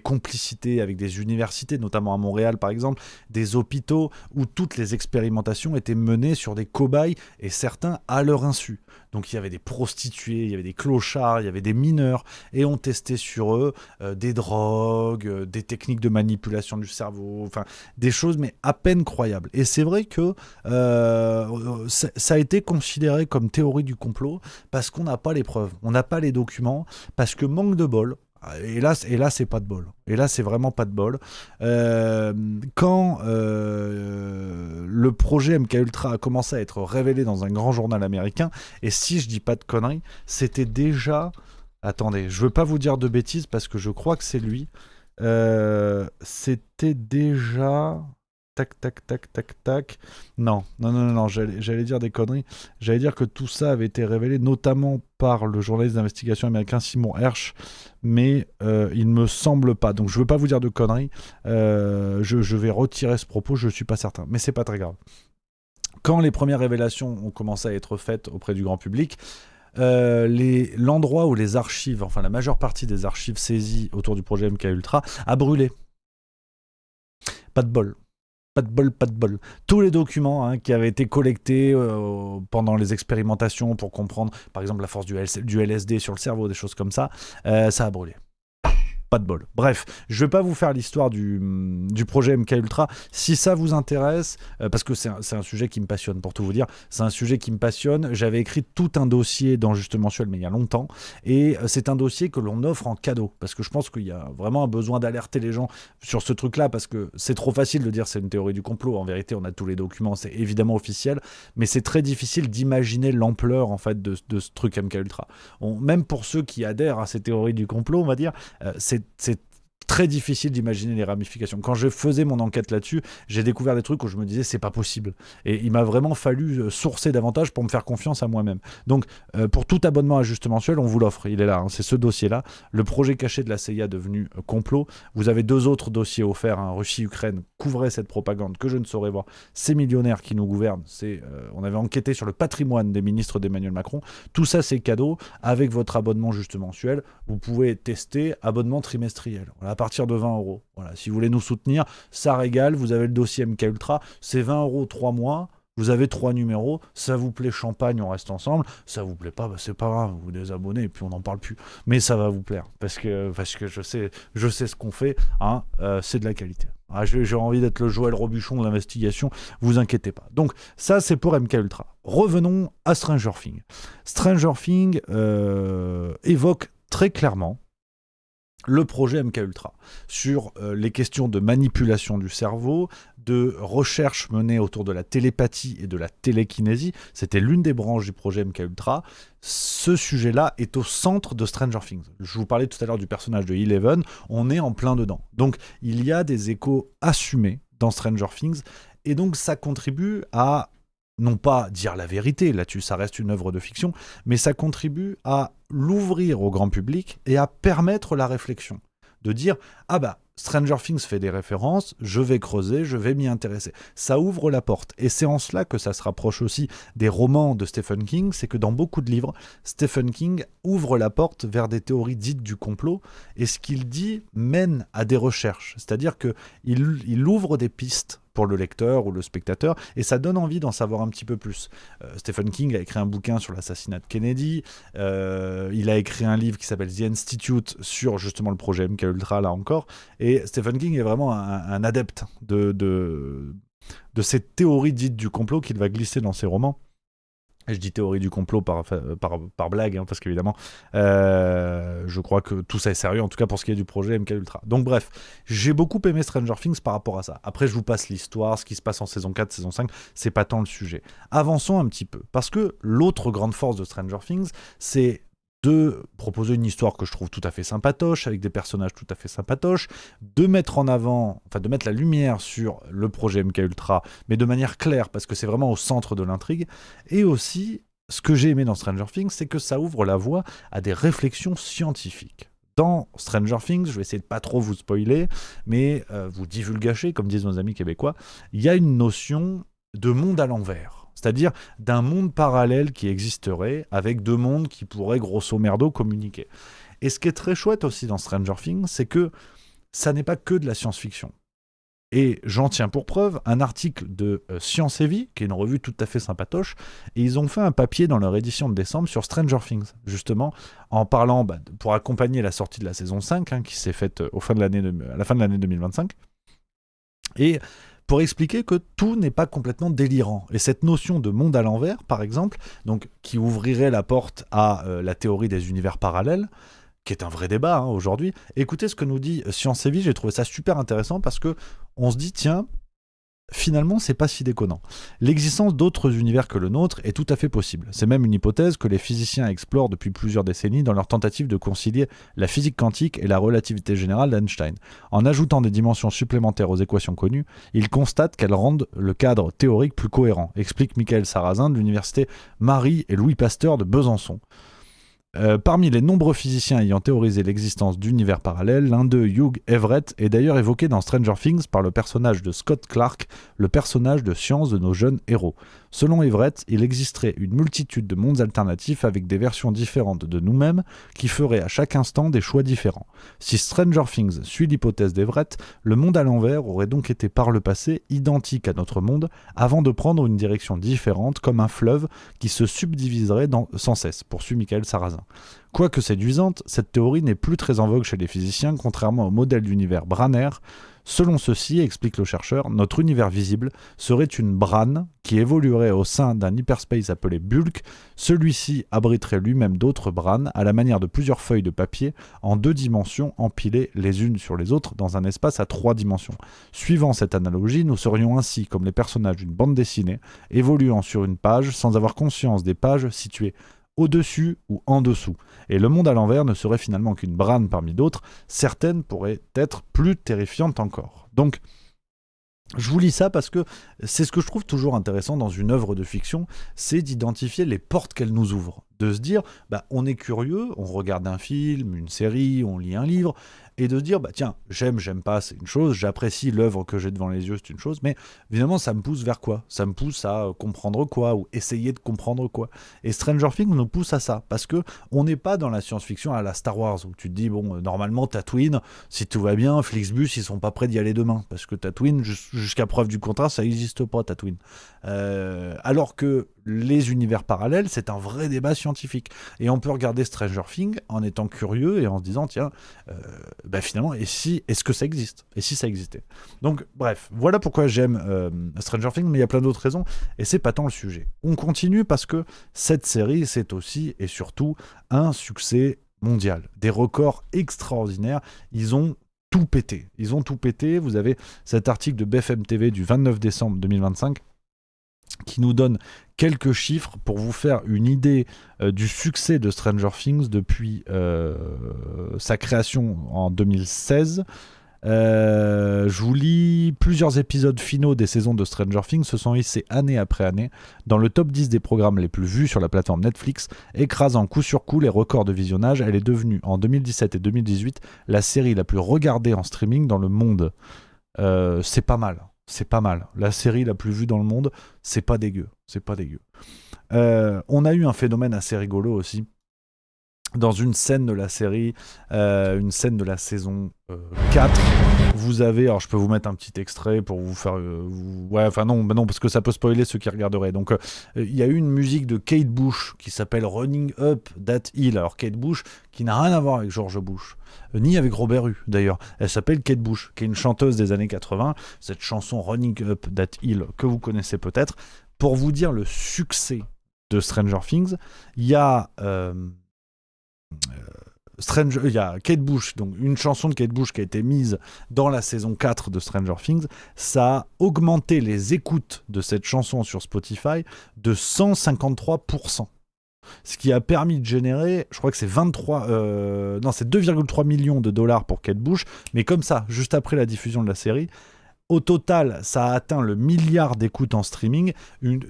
complicités avec des universités, notamment à Montréal par exemple, des hôpitaux où toutes les expérimentations étaient menées sur des cobayes et certains à leur insu. Donc il y avait des prostituées, il y avait des clochards, il y avait des mineurs et on testait sur eux des drogues, des techniques de manipulation du cerveau, enfin des choses mais à peine croyables. Et c'est vrai que ça a été considéré comme théorie du complot parce qu'on n'a pas les preuves, on n'a pas les documents, parce que manque de bol. Et là, c'est pas de bol. Et là, c'est vraiment pas de bol. Quand le projet MKUltra a commencé à être révélé dans un grand journal américain, et si je dis pas de conneries, c'était déjà... Attendez, je veux pas vous dire de bêtises parce que je crois que c'est lui. C'était déjà... Tac. Non, j'allais dire des conneries. J'allais dire que tout ça avait été révélé notamment par le journaliste d'investigation américain Simon Hersh, mais il me semble pas. Donc je veux pas vous dire de conneries. Je vais retirer ce propos, je suis pas certain. Mais c'est pas très grave. Quand les premières révélations ont commencé à être faites auprès du grand public, l'endroit où les archives, enfin la majeure partie des archives saisies autour du projet MKUltra a brûlé. Pas de bol. Pas de bol. Tous les documents qui avaient été collectés pendant les expérimentations pour comprendre, par exemple, la force du LSD sur le cerveau, des choses comme ça, ça a brûlé. Pas de bol. Bref, je vais pas vous faire l'histoire du projet MKUltra. Si ça vous intéresse, parce que c'est un sujet qui me passionne, pour tout vous dire, c'est un sujet qui me passionne. J'avais écrit tout un dossier dans Juste Mensuel, mais il y a longtemps, et c'est un dossier que l'on offre en cadeau, parce que je pense qu'il y a vraiment un besoin d'alerter les gens sur ce truc-là, parce que c'est trop facile de dire c'est une théorie du complot. En vérité, on a tous les documents, c'est évidemment officiel, mais c'est très difficile d'imaginer l'ampleur en fait de ce truc MKUltra. Même pour ceux qui adhèrent à ces théories du complot, on va dire, c'est très difficile d'imaginer les ramifications. Quand je faisais mon enquête là-dessus, j'ai découvert des trucs où je me disais c'est pas possible. Et il m'a vraiment fallu sourcer davantage pour me faire confiance à moi-même. Donc, pour tout abonnement à Juste Mensuel, on vous l'offre. Il est là, c'est ce dossier-là. Le projet caché de la CIA devenu complot. Vous avez 2 autres dossiers offerts. Russie-Ukraine, couvrez cette propagande que je ne saurais voir. Ces millionnaires qui nous gouvernent. On avait enquêté sur le patrimoine des ministres d'Emmanuel Macron. Tout ça, c'est cadeau. Avec votre abonnement Juste Mensuel, vous pouvez tester abonnement trimestriel. Voilà, à partir de 20 €. Voilà, si vous voulez nous soutenir, ça régale. Vous avez le dossier MKUltra, c'est 20 € 3 mois. Vous avez 3 numéros, ça vous plaît champagne, on reste ensemble. Ça vous plaît pas, c'est pas grave, vous vous désabonnez et puis on n'en parle plus. Mais ça va vous plaire parce que je sais ce qu'on fait, c'est de la qualité. J'ai envie d'être le Joël Robuchon de l'investigation, vous inquiétez pas. Donc ça c'est pour MKUltra. Revenons à Stranger Things. Stranger Things évoque très clairement le projet MKUltra sur les questions de manipulation du cerveau, de recherche menée autour de la télépathie et de la télékinésie. C'était l'une des branches du projet MKUltra. Ce sujet-là est au centre de Stranger Things. Je vous parlais tout à l'heure du personnage de Eleven, on est en plein dedans. Donc il y a des échos assumés dans Stranger Things et donc ça contribue à non pas dire la vérité là-dessus, ça reste une œuvre de fiction, mais ça contribue à l'ouvrir au grand public et à permettre la réflexion. De dire, ah bah, Stranger Things fait des références, je vais creuser, je vais m'y intéresser. Ça ouvre la porte. Et c'est en cela que ça se rapproche aussi des romans de Stephen King, c'est que dans beaucoup de livres, Stephen King ouvre la porte vers des théories dites du complot, et ce qu'il dit mène à des recherches. C'est-à-dire qu'il ouvre des pistes pour le lecteur ou le spectateur, et ça donne envie d'en savoir un petit peu plus. Stephen King a écrit un bouquin sur l'assassinat de Kennedy, il a écrit un livre qui s'appelle The Institute sur justement le projet MKUltra, là encore, et Stephen King est vraiment un adepte de cette théorie dite du complot qu'il va glisser dans ses romans. Et je dis théorie du complot par blague, hein, parce qu'évidemment, je crois que tout ça est sérieux, en tout cas pour ce qui est du projet MKUltra. Donc bref, j'ai beaucoup aimé Stranger Things par rapport à ça. Après, je vous passe l'histoire, ce qui se passe en saison 4, saison 5, c'est pas tant le sujet. Avançons un petit peu, parce que l'autre grande force de Stranger Things, c'est de proposer une histoire que je trouve tout à fait sympatoche, avec des personnages tout à fait sympatoches, de mettre en avant, enfin de mettre la lumière sur le projet MKUltra, mais de manière claire, parce que c'est vraiment au centre de l'intrigue, et aussi, ce que j'ai aimé dans Stranger Things, c'est que ça ouvre la voie à des réflexions scientifiques. Dans Stranger Things, je vais essayer de pas trop vous spoiler, mais vous divulgacher, comme disent nos amis québécois, il y a une notion de monde à l'envers. C'est-à-dire d'un monde parallèle qui existerait, avec deux mondes qui pourraient grosso merdo communiquer. Et ce qui est très chouette aussi dans Stranger Things, c'est que ça n'est pas que de la science-fiction. Et j'en tiens pour preuve un article de Science et Vie, qui est une revue tout à fait sympatoche, et ils ont fait un papier dans leur édition de décembre sur Stranger Things, justement, en parlant, pour accompagner la sortie de la saison 5, hein, qui s'est faite à la fin de l'année 2025, et pour expliquer que tout n'est pas complètement délirant. Et cette notion de monde à l'envers, par exemple, donc, qui ouvrirait la porte à la théorie des univers parallèles, qui est un vrai débat hein, aujourd'hui, écoutez ce que nous dit Science et Vie, j'ai trouvé ça super intéressant parce que on se dit, tiens, finalement, c'est pas si déconnant. L'existence d'autres univers que le nôtre est tout à fait possible. C'est même une hypothèse que les physiciens explorent depuis plusieurs décennies dans leur tentative de concilier la physique quantique et la relativité générale d'Einstein. En ajoutant des dimensions supplémentaires aux équations connues, ils constatent qu'elles rendent le cadre théorique plus cohérent, explique Michael Sarrazin de l'université Marie et Louis Pasteur de Besançon. Parmi les nombreux physiciens ayant théorisé l'existence d'univers parallèles, l'un d'eux, Hugh Everett, est d'ailleurs évoqué dans Stranger Things par le personnage de Scott Clark, le personnage de science de nos jeunes héros. Selon Everett, il existerait une multitude de mondes alternatifs avec des versions différentes de nous-mêmes qui feraient à chaque instant des choix différents. Si Stranger Things suit l'hypothèse d'Everett, le monde à l'envers aurait donc été par le passé identique à notre monde avant de prendre une direction différente comme un fleuve qui se subdiviserait sans cesse, poursuit Michael Sarrazin. Quoique séduisante, cette théorie n'est plus très en vogue chez les physiciens, contrairement au modèle d'univers Branner. Selon ceci, explique le chercheur, notre univers visible serait une brane qui évoluerait au sein d'un hyperspace appelé Bulk. Celui-ci abriterait lui-même d'autres branes à la manière de plusieurs feuilles de papier en 2 dimensions empilées les unes sur les autres dans un espace à 3 dimensions. Suivant cette analogie, nous serions ainsi comme les personnages d'une bande dessinée, évoluant sur une page sans avoir conscience des pages situées au-dessus ou en dessous. Et le monde à l'envers ne serait finalement qu'une brane parmi d'autres, certaines pourraient être plus terrifiantes encore. Donc, je vous lis ça parce que c'est ce que je trouve toujours intéressant dans une œuvre de fiction, c'est d'identifier les portes qu'elle nous ouvre. De se dire, on est curieux, on regarde un film, une série, on lit un livre, et de se dire, tiens, j'aime pas, c'est une chose, j'apprécie l'œuvre que j'ai devant les yeux, c'est une chose, mais évidemment, ça me pousse vers quoi ? Ça me pousse à comprendre quoi, ou essayer de comprendre quoi. Et Stranger Things nous pousse à ça, parce que on n'est pas dans la science-fiction à la Star Wars, où tu te dis, normalement, Tatooine, si tout va bien, Flixbus, ils sont pas prêts d'y aller demain, parce que Tatooine, jusqu'à preuve du contraire, ça n'existe pas, Tatooine. Alors que les univers parallèles, c'est un vrai débat scientifique. Et on peut regarder Stranger Things en étant curieux et en se disant, tiens, finalement, est-ce que ça existe ? Et si ça existait ? Donc, bref, voilà pourquoi j'aime Stranger Things, mais il y a plein d'autres raisons, et c'est pas tant le sujet. On continue parce que cette série, c'est aussi et surtout un succès mondial. Des records extraordinaires. Ils ont tout pété. Vous avez cet article de BFM TV du 29 décembre 2025 qui nous donne quelques chiffres pour vous faire une idée du succès de Stranger Things depuis sa création en 2016. Je vous lis plusieurs épisodes finaux des saisons de Stranger Things se sont hissés année après année dans le top 10 des programmes les plus vus sur la plateforme Netflix, écrasant coup sur coup les records de visionnage. Elle est devenue en 2017 et 2018 la série la plus regardée en streaming dans le monde. C'est pas mal. La série la plus vue dans le monde, c'est pas dégueu. On a eu un phénomène assez rigolo aussi. Dans une scène de la série, une scène de la saison 4, vous avez, alors je peux vous mettre un petit extrait pour vous faire, non, parce que ça peut spoiler ceux qui regarderaient. Donc il y a eu une musique de Kate Bush qui s'appelle Running Up That Hill. Alors Kate Bush qui n'a rien à voir avec George Bush, ni avec Robert Hue d'ailleurs. Elle s'appelle Kate Bush, qui est une chanteuse des années 80. Cette chanson Running Up That Hill que vous connaissez peut-être. Pour vous dire le succès de Stranger Things, il y a Kate Bush, donc une chanson de Kate Bush qui a été mise dans la saison 4 de Stranger Things. Ça a augmenté les écoutes de cette chanson sur Spotify de 153%. Ce qui a permis de générer, je crois que c'est 2,3 millions de dollars pour Kate Bush, mais comme ça, juste après la diffusion de la série. Au total, ça a atteint le milliard d'écoutes en streaming.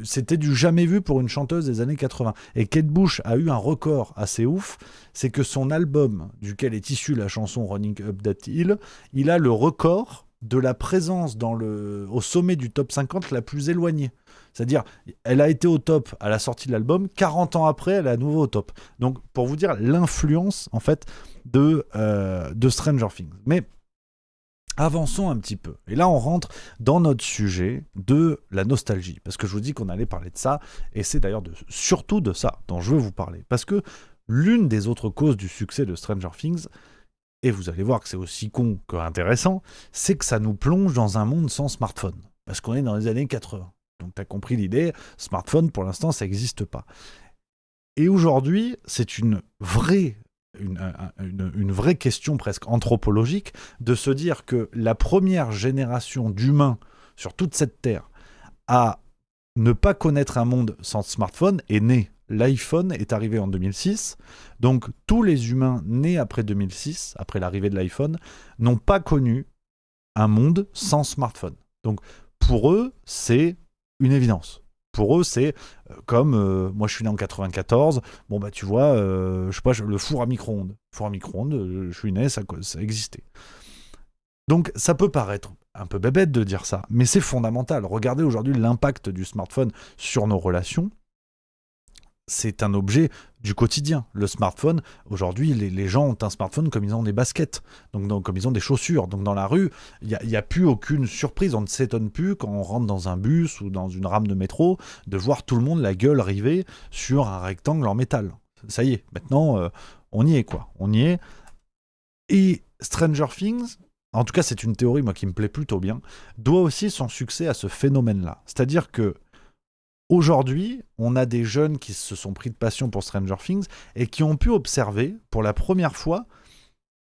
C'était du jamais vu pour une chanteuse des années 80. Et Kate Bush a eu un record assez ouf. C'est que son album, duquel est issue la chanson Running Up That Hill, il a le record de la présence au sommet du top 50 la plus éloignée. C'est-à-dire, elle a été au top à la sortie de l'album. 40 ans après, elle est à nouveau au top. Donc, pour vous dire l'influence, en fait, de Stranger Things. Mais avançons un petit peu. Et là, on rentre dans notre sujet de la nostalgie. Parce que je vous dis qu'on allait parler de ça. Et c'est d'ailleurs surtout de ça dont je veux vous parler. Parce que l'une des autres causes du succès de Stranger Things, et vous allez voir que c'est aussi con qu'intéressant, c'est que ça nous plonge dans un monde sans smartphone. Parce qu'on est dans les années 80. Donc tu as compris l'idée, smartphone pour l'instant ça n'existe pas. Et aujourd'hui, c'est une vraie question presque anthropologique de se dire que la première génération d'humains sur toute cette terre à ne pas connaître un monde sans smartphone est née. L'iPhone est arrivé en 2006, donc tous les humains nés après 2006, après l'arrivée de l'iPhone, n'ont pas connu un monde sans smartphone. Donc pour eux, c'est une évidence. Pour eux, c'est comme moi je suis né en 94, bon bah tu vois, je sais pas, le four à micro-ondes. Four à micro-ondes, je suis né, ça existait. Donc ça peut paraître un peu bébête de dire ça, mais c'est fondamental. Regardez aujourd'hui l'impact du smartphone sur nos relations. C'est un objet du quotidien. Le smartphone, aujourd'hui, les gens ont un smartphone comme ils ont des baskets, donc comme ils ont des chaussures. Donc dans la rue, il n'y a plus aucune surprise. On ne s'étonne plus quand on rentre dans un bus ou dans une rame de métro de voir tout le monde la gueule rivée sur un rectangle en métal. Ça y est, maintenant, on y est quoi. On y est. Et Stranger Things, en tout cas c'est une théorie moi qui me plaît plutôt bien, doit aussi son succès à ce phénomène-là. C'est-à-dire que aujourd'hui, on a des jeunes qui se sont pris de passion pour Stranger Things et qui ont pu observer pour la première fois,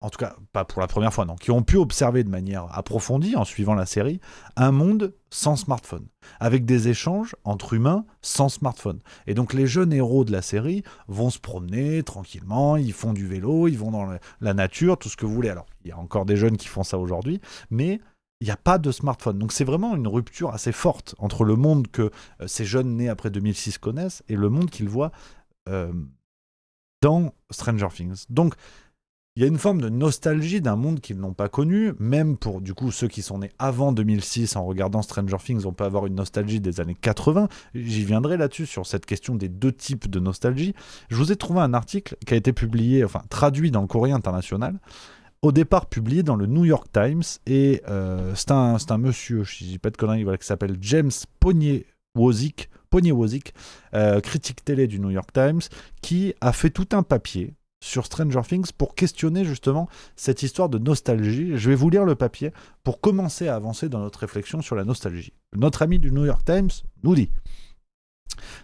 en tout cas pas pour la première fois, non, qui ont pu observer de manière approfondie en suivant la série, un monde sans smartphone, avec des échanges entre humains sans smartphone. Et donc les jeunes héros de la série vont se promener tranquillement, ils font du vélo, ils vont dans la nature, tout ce que vous voulez. Alors, il y a encore des jeunes qui font ça aujourd'hui, mais il n'y a pas de smartphone. Donc c'est vraiment une rupture assez forte entre le monde que ces jeunes nés après 2006 connaissent et le monde qu'ils voient dans Stranger Things. Donc il y a une forme de nostalgie d'un monde qu'ils n'ont pas connu, même pour du coup ceux qui sont nés avant 2006 en regardant Stranger Things, on peut avoir une nostalgie des années 80. J'y viendrai là-dessus sur cette question des deux types de nostalgie. Je vous ai trouvé un article qui a été publié, enfin traduit dans le Courrier international, au départ publié dans le New York Times, et c'est un monsieur, je ne dis pas de conneries, voilà, qui s'appelle James Poniewowzik, critique télé du New York Times, qui a fait tout un papier sur Stranger Things pour questionner justement cette histoire de nostalgie. Je vais vous lire le papier pour commencer à avancer dans notre réflexion sur la nostalgie. Notre ami du New York Times nous dit: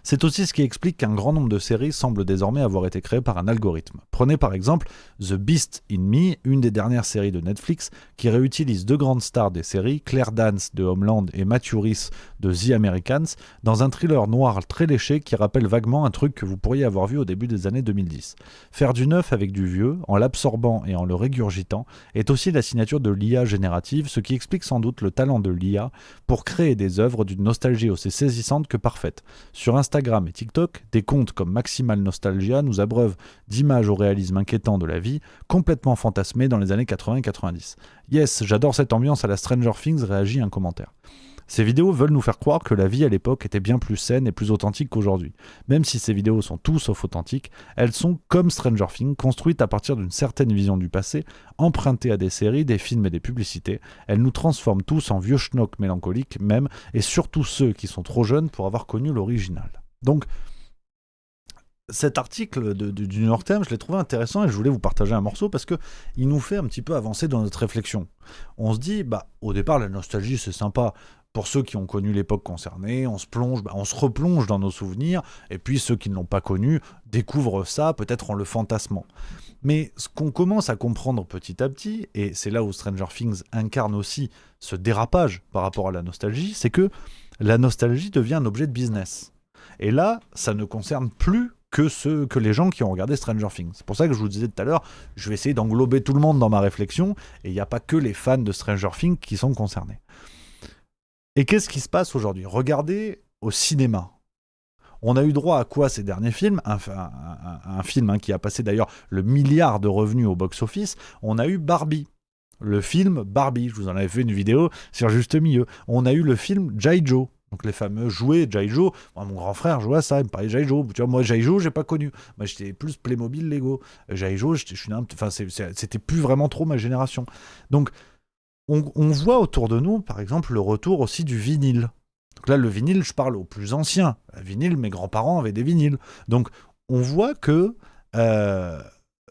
c'est aussi ce qui explique qu'un grand nombre de séries semblent désormais avoir été créées par un algorithme. Prenez par exemple The Beast in Me, une des dernières séries de Netflix qui réutilise deux grandes stars des séries, Claire Danes de Homeland et Matthew Rhys de The Americans, dans un thriller noir très léché qui rappelle vaguement un truc que vous pourriez avoir vu au début des années 2010. Faire du neuf avec du vieux, en l'absorbant et en le régurgitant, est aussi la signature de l'IA générative, ce qui explique sans doute le talent de l'IA pour créer des œuvres d'une nostalgie aussi saisissante que parfaite. Sur Instagram et TikTok, des comptes comme Maximal Nostalgia nous abreuvent d'images au réalisme inquiétant de la vie, complètement fantasmées dans les années 80 et 90. Yes, j'adore cette ambiance à la Stranger Things, réagit un commentaire. Ces vidéos veulent nous faire croire que la vie à l'époque était bien plus saine et plus authentique qu'aujourd'hui. Même si ces vidéos sont tout sauf authentiques, elles sont, comme Stranger Things, construites à partir d'une certaine vision du passé, empruntées à des séries, des films et des publicités. Elles nous transforment tous en vieux schnocks mélancoliques même, et surtout ceux qui sont trop jeunes pour avoir connu l'original. Donc, cet article du New York Times, je l'ai trouvé intéressant et je voulais vous partager un morceau parce qu'il nous fait un petit peu avancer dans notre réflexion. On se dit, au départ, la nostalgie, c'est sympa. Pour ceux qui ont connu l'époque concernée, on se replonge dans nos souvenirs, et puis ceux qui ne l'ont pas connu découvrent ça, peut-être en le fantasmant. Mais ce qu'on commence à comprendre petit à petit, et c'est là où Stranger Things incarne aussi ce dérapage par rapport à la nostalgie, c'est que la nostalgie devient un objet de business. Et là, ça ne concerne plus que les gens qui ont regardé Stranger Things. C'est pour ça que je vous disais tout à l'heure, je vais essayer d'englober tout le monde dans ma réflexion, et il n'y a pas que les fans de Stranger Things qui sont concernés. Et qu'est-ce qui se passe aujourd'hui ? Regardez au cinéma. On a eu droit à quoi ces derniers films ? Un film qui a passé d'ailleurs le milliard de revenus au box-office. On a eu Barbie. Le film Barbie. Je vous en avais fait une vidéo sur Juste Milieu. On a eu le film G.I. Joe. Donc les fameux jouets G.I. Joe. Moi, mon grand frère jouait à ça, il me parlait G.I. Joe. Tu vois, moi, G.I. Joe, j'ai pas connu. Moi, j'étais plus Playmobil Lego. G.I. Joe, c'était plus vraiment trop ma génération. Donc, on voit autour de nous, par exemple, le retour aussi du vinyle. Donc là, le vinyle, je parle aux plus anciens. Le vinyle, mes grands-parents avaient des vinyles. Donc, on voit que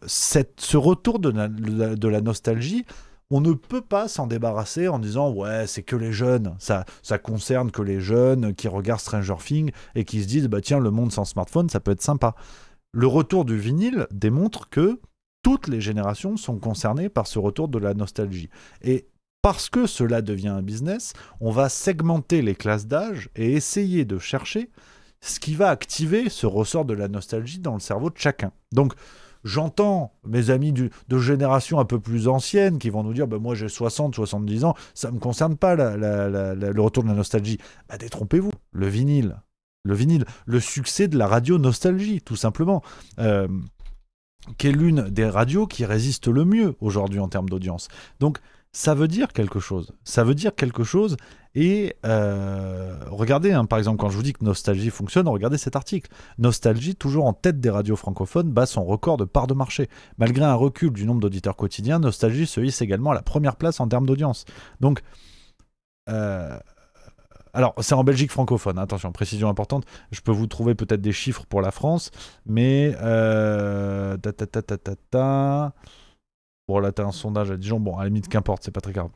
ce retour de la nostalgie, on ne peut pas s'en débarrasser en disant « Ouais, c'est que les jeunes. Ça concerne que les jeunes qui regardent Stranger Things et qui se disent « Tiens, le monde sans smartphone, ça peut être sympa. » Le retour du vinyle démontre que toutes les générations sont concernées par ce retour de la nostalgie. Et parce que cela devient un business, on va segmenter les classes d'âge et essayer de chercher ce qui va activer ce ressort de la nostalgie dans le cerveau de chacun. Donc, j'entends mes amis de générations un peu plus anciennes qui vont nous dire moi j'ai 60, 70 ans, ça ne me concerne pas le retour de la nostalgie. Détrompez-vous, le vinyle, le succès de la radio nostalgie, tout simplement. Qui est l'une des radios qui résiste le mieux aujourd'hui en termes d'audience. Donc, ça veut dire quelque chose. Et regardez, par exemple, quand je vous dis que Nostalgie fonctionne, regardez cet article. Nostalgie, toujours en tête des radios francophones, bat son record de part de marché. Malgré un recul du nombre d'auditeurs quotidiens, Nostalgie se hisse également à la première place en termes d'audience. Donc, alors, c'est en Belgique francophone, attention, précision importante. Je peux vous trouver peut-être des chiffres pour la France, mais... Bon, là, t'as un sondage à Dijon. Bon, à la limite, qu'importe, c'est pas très grave.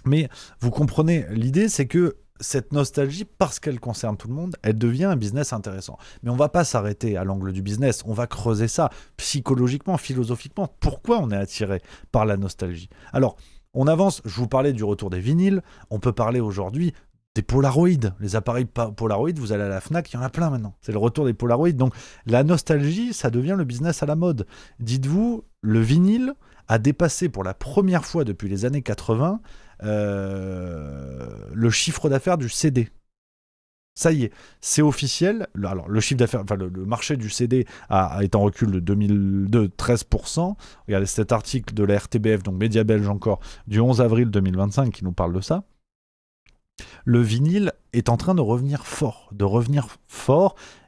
Mais vous comprenez, l'idée, c'est que cette nostalgie, parce qu'elle concerne tout le monde, elle devient un business intéressant. Mais on va pas s'arrêter à l'angle du business. On va creuser ça psychologiquement, philosophiquement. Pourquoi on est attiré par la nostalgie ? Alors, on avance. Je vous parlais du retour des vinyles. On peut parler aujourd'hui des Polaroid, les appareils Polaroid, vous allez à la Fnac, il y en a plein maintenant. C'est le retour des Polaroid. Donc la nostalgie, ça devient le business à la mode. Dites-vous, le vinyle a dépassé pour la première fois depuis les années 80 le chiffre d'affaires du CD. Ça y est, c'est officiel. Alors, le chiffre d'affaires, le marché du CD est en recul de 13%. Regardez cet article de la RTBF, donc Média Belge encore, du 11 avril 2025 qui nous parle de ça. Le vinyle est en train de revenir fort.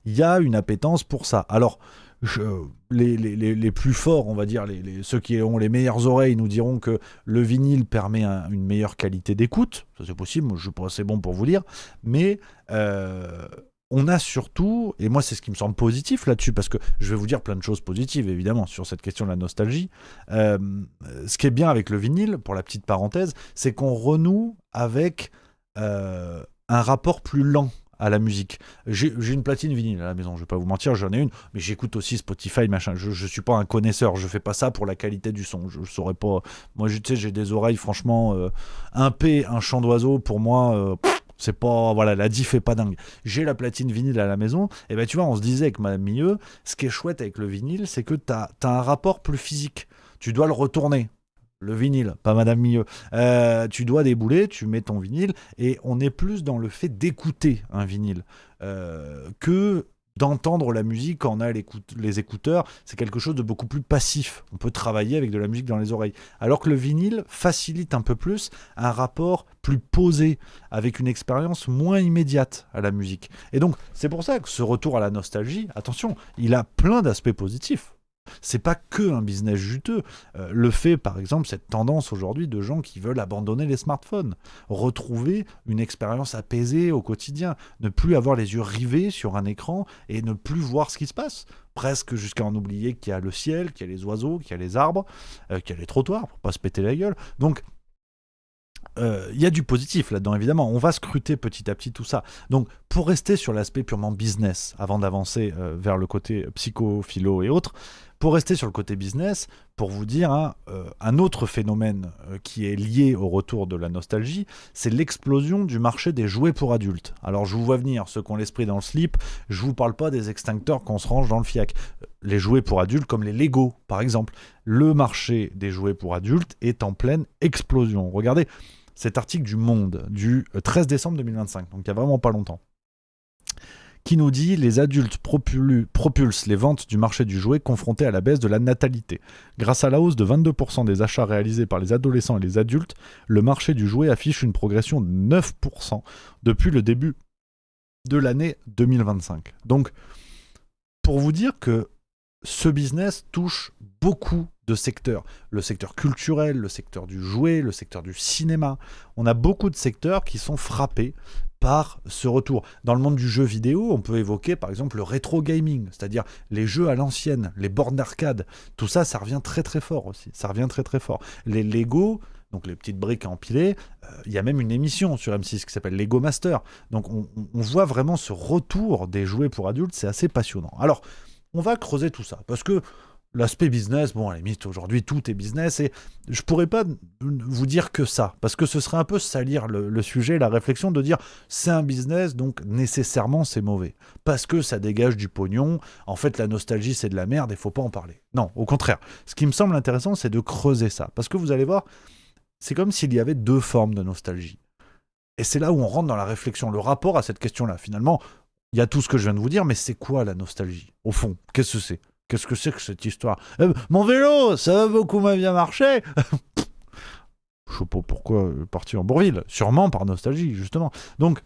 Il y a une appétence pour ça. Alors, les plus forts, on va dire, ceux qui ont les meilleures oreilles nous diront que le vinyle permet une meilleure qualité d'écoute. Ça, c'est possible, moi, je suis pas assez bon pour vous dire. Mais on a surtout, et moi, c'est ce qui me semble positif là-dessus, parce que je vais vous dire plein de choses positives, évidemment, sur cette question de la nostalgie. Ce qui est bien avec le vinyle, pour la petite parenthèse, c'est qu'on renoue avec... un rapport plus lent à la musique. J'ai une platine vinyle à la maison, je vais pas vous mentir, j'en ai une, mais j'écoute aussi Spotify, machin. Je suis pas un connaisseur, je fais pas ça pour la qualité du son. Je saurais pas. Moi, j'ai des oreilles, franchement, un chant d'oiseau, pour moi, C'est pas, voilà, la diff est pas dingue. J'ai la platine vinyle à la maison, et ben tu vois, on se disait avec Madame Milieu, ce qui est chouette avec le vinyle, c'est que t'as un rapport plus physique. Tu dois le retourner. Le vinyle, pas Madame Milieu. Tu dois débouler, tu mets ton vinyle, et on est plus dans le fait d'écouter un vinyle que d'entendre la musique quand on a les écouteurs. C'est quelque chose de beaucoup plus passif. On peut travailler avec de la musique dans les oreilles. Alors que le vinyle facilite un peu plus un rapport plus posé, avec une expérience moins immédiate à la musique. Et donc, c'est pour ça que ce retour à la nostalgie, attention, il a plein d'aspects positifs. C'est pas que un business juteux. Le fait, par exemple, cette tendance aujourd'hui de gens qui veulent abandonner les smartphones, retrouver une expérience apaisée au quotidien, ne plus avoir les yeux rivés sur un écran et ne plus voir ce qui se passe. Presque jusqu'à en oublier qu'il y a le ciel, qu'il y a les oiseaux, qu'il y a les arbres, qu'il y a les trottoirs pour pas se péter la gueule. Donc, il y a du positif là-dedans, évidemment. On va scruter petit à petit tout ça. Donc, pour rester sur l'aspect purement business, avant d'avancer vers le côté psycho, philo et autres, pour rester sur le côté business, pour vous dire un autre phénomène qui est lié au retour de la nostalgie, c'est l'explosion du marché des jouets pour adultes. Alors, je vous vois venir, ceux qui ont l'esprit dans le slip, je vous parle pas des extincteurs qu'on se range dans le fiac. Les jouets pour adultes, comme les Lego, par exemple. Le marché des jouets pour adultes est en pleine explosion. Regardez cet article du Monde du 13 décembre 2025, donc il y a vraiment pas longtemps, qui nous dit « Les adultes propulsent les ventes du marché du jouet confrontés à la baisse de la natalité. Grâce à la hausse de 22% des achats réalisés par les adolescents et les adultes, le marché du jouet affiche une progression de 9% depuis le début de l'année 2025. » Donc, pour vous dire que ce business touche beaucoup de secteurs. Le secteur culturel, le secteur du jouet, le secteur du cinéma. On a beaucoup de secteurs qui sont frappés par ce retour. Dans le monde du jeu vidéo, on peut évoquer par exemple le rétro gaming, c'est-à-dire les jeux à l'ancienne, les bornes d'arcade. Tout ça, ça revient très très fort aussi. Ça revient très très fort. Les Lego, donc les petites briques à empiler, il y a même une émission sur M6 qui s'appelle Lego Master. Donc on voit vraiment ce retour des jouets pour adultes, c'est assez passionnant. Alors, on va creuser tout ça, parce que l'aspect business, bon, à la limite, aujourd'hui, tout est business, et je pourrais pas vous dire que ça, parce que ce serait un peu salir le sujet, la réflexion de dire c'est un business, donc nécessairement c'est mauvais, parce que ça dégage du pognon, en fait la nostalgie c'est de la merde et faut pas en parler. Non, au contraire, ce qui me semble intéressant c'est de creuser ça, parce que vous allez voir, c'est comme s'il y avait deux formes de nostalgie. Et c'est là où on rentre dans la réflexion, le rapport à cette question-là. Finalement, il y a tout ce que je viens de vous dire, mais c'est quoi la nostalgie ? Au fond, qu'est-ce que c'est ? Qu'est-ce que c'est que cette histoire ? Mon vélo, ça va beaucoup moins bien marcher. Je sais pas pourquoi partir en Bourville. Sûrement par nostalgie, justement. Donc,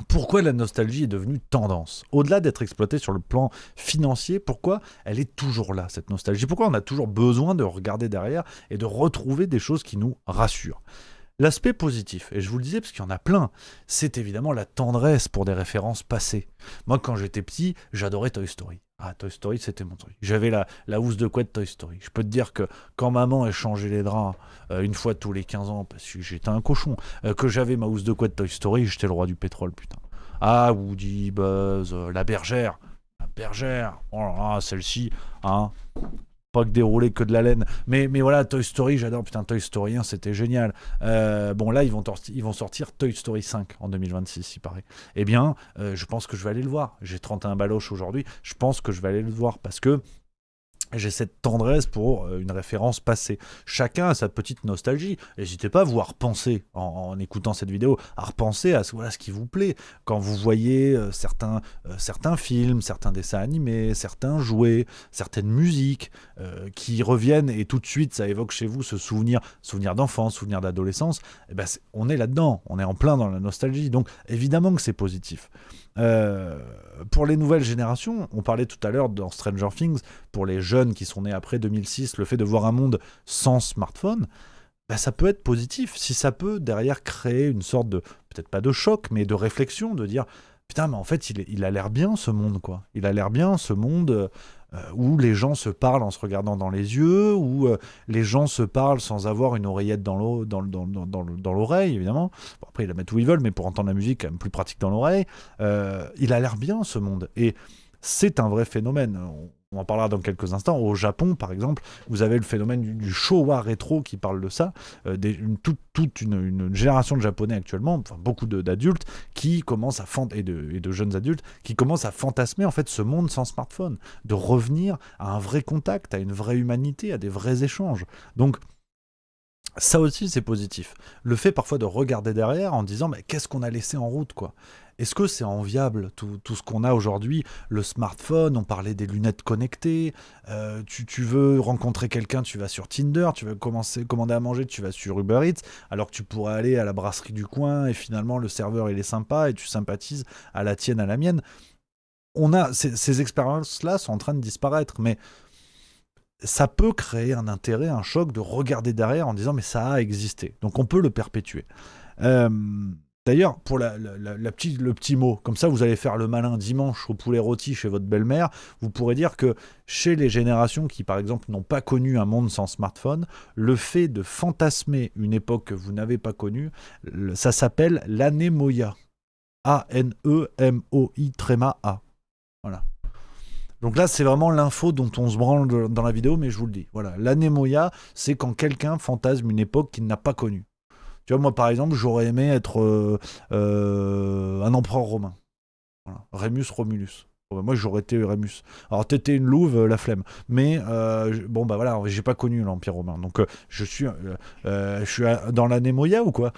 pourquoi la nostalgie est devenue tendance ? Au-delà d'être exploitée sur le plan financier, pourquoi elle est toujours là, cette nostalgie ? Pourquoi on a toujours besoin de regarder derrière et de retrouver des choses qui nous rassurent ? L'aspect positif, et je vous le disais parce qu'il y en a plein, c'est évidemment la tendresse pour des références passées. Moi, quand j'étais petit, j'adorais Toy Story. Ah, Toy Story, c'était mon truc. J'avais la housse de couette Toy Story. Je peux te dire que quand maman échangeait les draps une fois tous les 15 ans, parce que j'étais un cochon, que j'avais ma housse de couette Toy Story, j'étais le roi du pétrole, putain. Ah, Woody, Buzz, la bergère. La bergère, oh là là, celle-ci, hein. Pas que déroulé que de la laine, mais voilà, Toy Story, j'adore, putain, Toy Story 1, c'était génial. Bon, là, ils vont sortir Toy Story 5 en 2026, il paraît. Eh bien, je pense que je vais aller le voir. J'ai 31 baloches aujourd'hui, je pense que je vais aller le voir, parce que j'ai cette tendresse pour une référence passée. Chacun a sa petite nostalgie. N'hésitez pas à vous repenser, en écoutant cette vidéo, à repenser à ce qui vous plaît. Quand vous voyez certains films, certains dessins animés, certains jouets, certaines musiques qui reviennent, et tout de suite ça évoque chez vous ce souvenir d'enfance, souvenir d'adolescence, et ben on est là-dedans, on est en plein dans la nostalgie. Donc évidemment que c'est positif. Pour les nouvelles générations, on parlait tout à l'heure dans Stranger Things, pour les jeunes qui sont nés après 2006, le fait de voir un monde sans smartphone, bah ça peut être positif, si ça peut derrière créer une sorte de, peut-être pas de choc, mais de réflexion, de dire putain, mais en fait il a l'air bien ce monde, quoi. Il a l'air bien ce monde où les gens se parlent en se regardant dans les yeux, où les gens se parlent sans avoir une oreillette dans l'oreille, évidemment. Bon, après, ils la mettent où ils veulent, mais pour entendre la musique, quand même plus pratique dans l'oreille. Il a l'air bien, ce monde. Et c'est un vrai phénomène. On en parlera dans quelques instants. Au Japon, par exemple, vous avez le phénomène du Showa rétro qui parle de ça. Toute une génération de Japonais actuellement, enfin beaucoup d'adultes, qui commencent et de jeunes adultes, qui commencent à fantasmer en fait ce monde sans smartphone, de revenir à un vrai contact, à une vraie humanité, à des vrais échanges. Donc, ça aussi, c'est positif. Le fait parfois de regarder derrière en disant mais qu'est-ce qu'on a laissé en route, quoi. Est-ce que c'est enviable tout ce qu'on a aujourd'hui? Le smartphone, on parlait des lunettes connectées, tu veux rencontrer quelqu'un, tu vas sur Tinder, tu veux commander à manger, tu vas sur Uber Eats, alors que tu pourrais aller à la brasserie du coin et finalement le serveur il est sympa et tu sympathises à la tienne, à la mienne. Ces expériences-là sont en train de disparaître, mais ça peut créer un intérêt, un choc de regarder derrière en disant mais ça a existé. Donc on peut le perpétuer. D'ailleurs, pour le petit mot, comme ça vous allez faire le malin dimanche au poulet rôti chez votre belle-mère, vous pourrez dire que chez les générations qui par exemple n'ont pas connu un monde sans smartphone, le fait de fantasmer une époque que vous n'avez pas connue, ça s'appelle l'anémoïa. A-N-E-M-O-I-A. Voilà. Donc là, c'est vraiment l'info dont on se branle dans la vidéo, mais je vous le dis. Voilà, l'anémoïa, c'est quand quelqu'un fantasme une époque qu'il n'a pas connue. Tu vois, moi, par exemple, j'aurais aimé être un empereur romain. Voilà. Rémus Romulus. Moi, j'aurais été Rémus. Alors, t'étais une louve, la flemme. Mais, bon, bah voilà, j'ai pas connu l'Empire romain. Donc, je suis dans l'anémoïa ou quoi?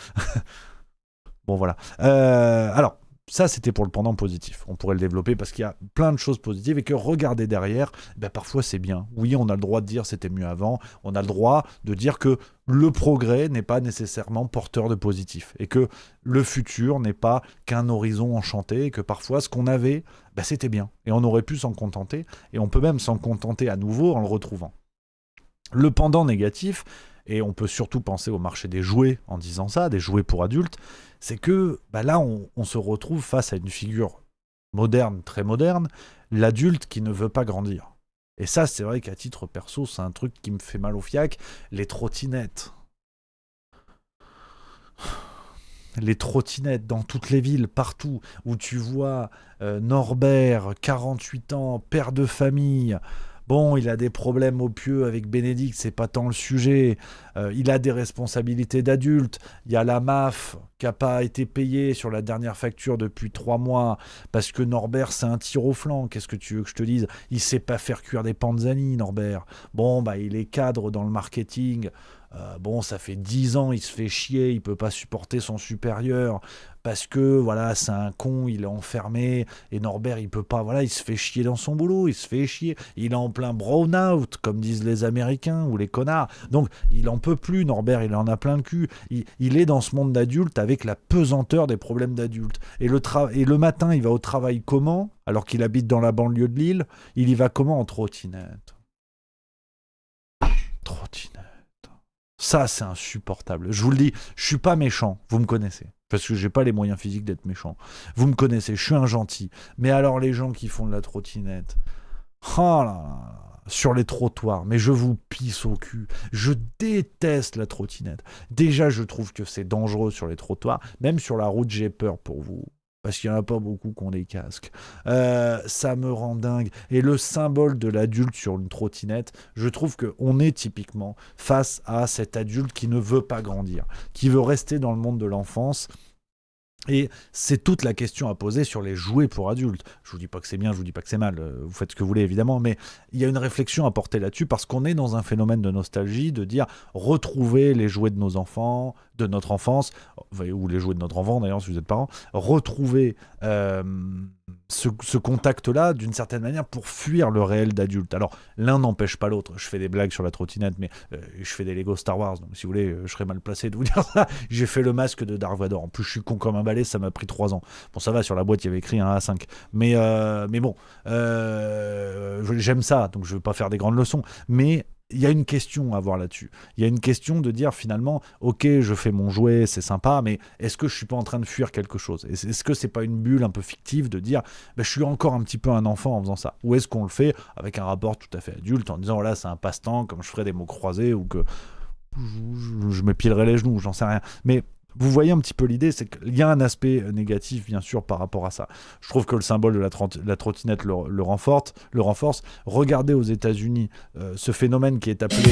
Bon, voilà. Alors, ça, c'était pour le pendant positif. On pourrait le développer parce qu'il y a plein de choses positives et que regarder derrière, ben parfois c'est bien. Oui, on a le droit de dire c'était mieux avant. On a le droit de dire que le progrès n'est pas nécessairement porteur de positif et que le futur n'est pas qu'un horizon enchanté et que parfois ce qu'on avait, ben c'était bien. Et on aurait pu s'en contenter et on peut même s'en contenter à nouveau en le retrouvant. Le pendant négatif, et on peut surtout penser au marché des jouets en disant ça, des jouets pour adultes, c'est que bah là, on se retrouve face à une figure moderne, très moderne, l'adulte qui ne veut pas grandir. Et ça, c'est vrai qu'à titre perso, c'est un truc qui me fait mal au fiac, les trottinettes. Les trottinettes dans toutes les villes, partout, où tu vois Norbert, 48 ans, père de famille. Bon, il a des problèmes au pieu avec Bénédicte, c'est pas tant le sujet. Il a des responsabilités d'adulte. Il y a la MAF qui n'a pas été payée sur la dernière facture depuis 3 mois parce que Norbert, c'est un tir au flanc. Qu'est-ce que tu veux que je te dise? Il sait pas faire cuire des panzani, Norbert. Bon, bah, il est cadre dans le marketing. Bon, ça fait 10 ans, il se fait chier, il peut pas supporter son supérieur parce que voilà, c'est un con, il est enfermé et Norbert, il peut pas, voilà, il se fait chier dans son boulot, il se fait chier, il est en plein brown-out, comme disent les Américains ou les connards. Donc, il en peut plus, Norbert, il en a plein le cul. Il est dans ce monde d'adulte avec la pesanteur des problèmes d'adulte. Et le matin, il va au travail comment? Alors qu'il habite dans la banlieue de Lille, il y va comment? En trottinette. Trottinette. Ça, c'est insupportable. Je vous le dis, je suis pas méchant, vous me connaissez. Parce que j'ai pas les moyens physiques d'être méchant. Vous me connaissez, je suis un gentil. Mais alors les gens qui font de la trottinette, oh là là, sur les trottoirs, mais je vous pisse au cul. Je déteste la trottinette. Déjà, je trouve que c'est dangereux sur les trottoirs. Même sur la route, j'ai peur pour vous. Parce qu'il n'y en a pas beaucoup qui ont des casques. Ça me rend dingue. Et le symbole de l'adulte sur une trottinette, je trouve qu'on est typiquement face à cet adulte qui ne veut pas grandir, qui veut rester dans le monde de l'enfance. Et c'est toute la question à poser sur les jouets pour adultes. Je vous dis pas que c'est bien, je vous dis pas que c'est mal, vous faites ce que vous voulez évidemment, mais il y a une réflexion à porter là-dessus parce qu'on est dans un phénomène de nostalgie, de dire retrouver les jouets de nos enfants, de notre enfance, ou les jouets de notre enfant d'ailleurs si vous êtes parents, retrouver ce contact-là d'une certaine manière pour fuir le réel d'adulte. Alors l'un n'empêche pas l'autre, je fais des blagues sur la trottinette, mais je fais des Lego Star Wars, donc si vous voulez, je serais mal placé de vous dire ça. J'ai fait le masque de Darth Vader, en plus je suis con comme un balai, ça m'a pris 3 ans. Bon ça va, sur la boîte il y avait écrit un A5, mais bon, j'aime ça, donc je veux pas faire des grandes leçons, mais il y a une question à avoir là-dessus. Il y a une question de dire finalement, ok, je fais mon jouet, c'est sympa, mais est-ce que je suis pas en train de fuir quelque chose? Est-ce que c'est pas une bulle un peu fictive de dire, je suis encore un petit peu un enfant en faisant ça? Ou est-ce qu'on le fait avec un rapport tout à fait adulte en disant, voilà, c'est un passe-temps, comme je ferais des mots croisés ou que je me pilerais les genoux, j'en sais rien. Mais vous voyez un petit peu l'idée, c'est qu'il y a un aspect négatif, bien sûr, par rapport à ça. Je trouve que le symbole de la trottinette le renforce. Regardez aux États-Unis ce phénomène qui est appelé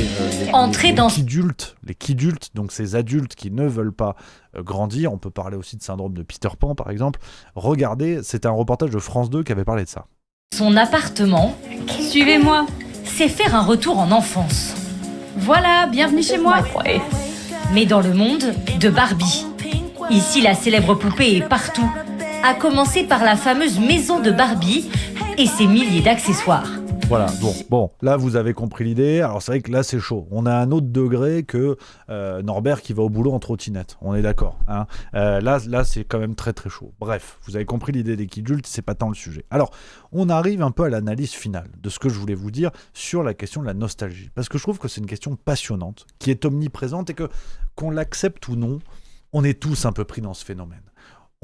les kidultes, donc ces adultes qui ne veulent pas grandir. On peut parler aussi de syndrome de Peter Pan, par exemple. Regardez, c'est un reportage de France 2 qui avait parlé de ça. Son appartement, Suivez-moi. c'est faire un retour en enfance. Voilà, bienvenue chez moi. Mais dans le monde de Barbie. Ici, la célèbre poupée est partout. À commencer par la fameuse maison de Barbie et ses milliers d'accessoires. Voilà, bon, là vous avez compris l'idée. Alors c'est vrai que là c'est chaud. On a un autre degré que Norbert qui va au boulot en trottinette. On est d'accord. Hein. Là c'est quand même très très chaud. Bref, vous avez compris l'idée des kidultes, c'est pas tant le sujet. Alors, on arrive un peu à l'analyse finale de ce que je voulais vous dire sur la question de la nostalgie. Parce que je trouve que c'est une question passionnante, qui est omniprésente et qu'on l'accepte ou non, on est tous un peu pris dans ce phénomène.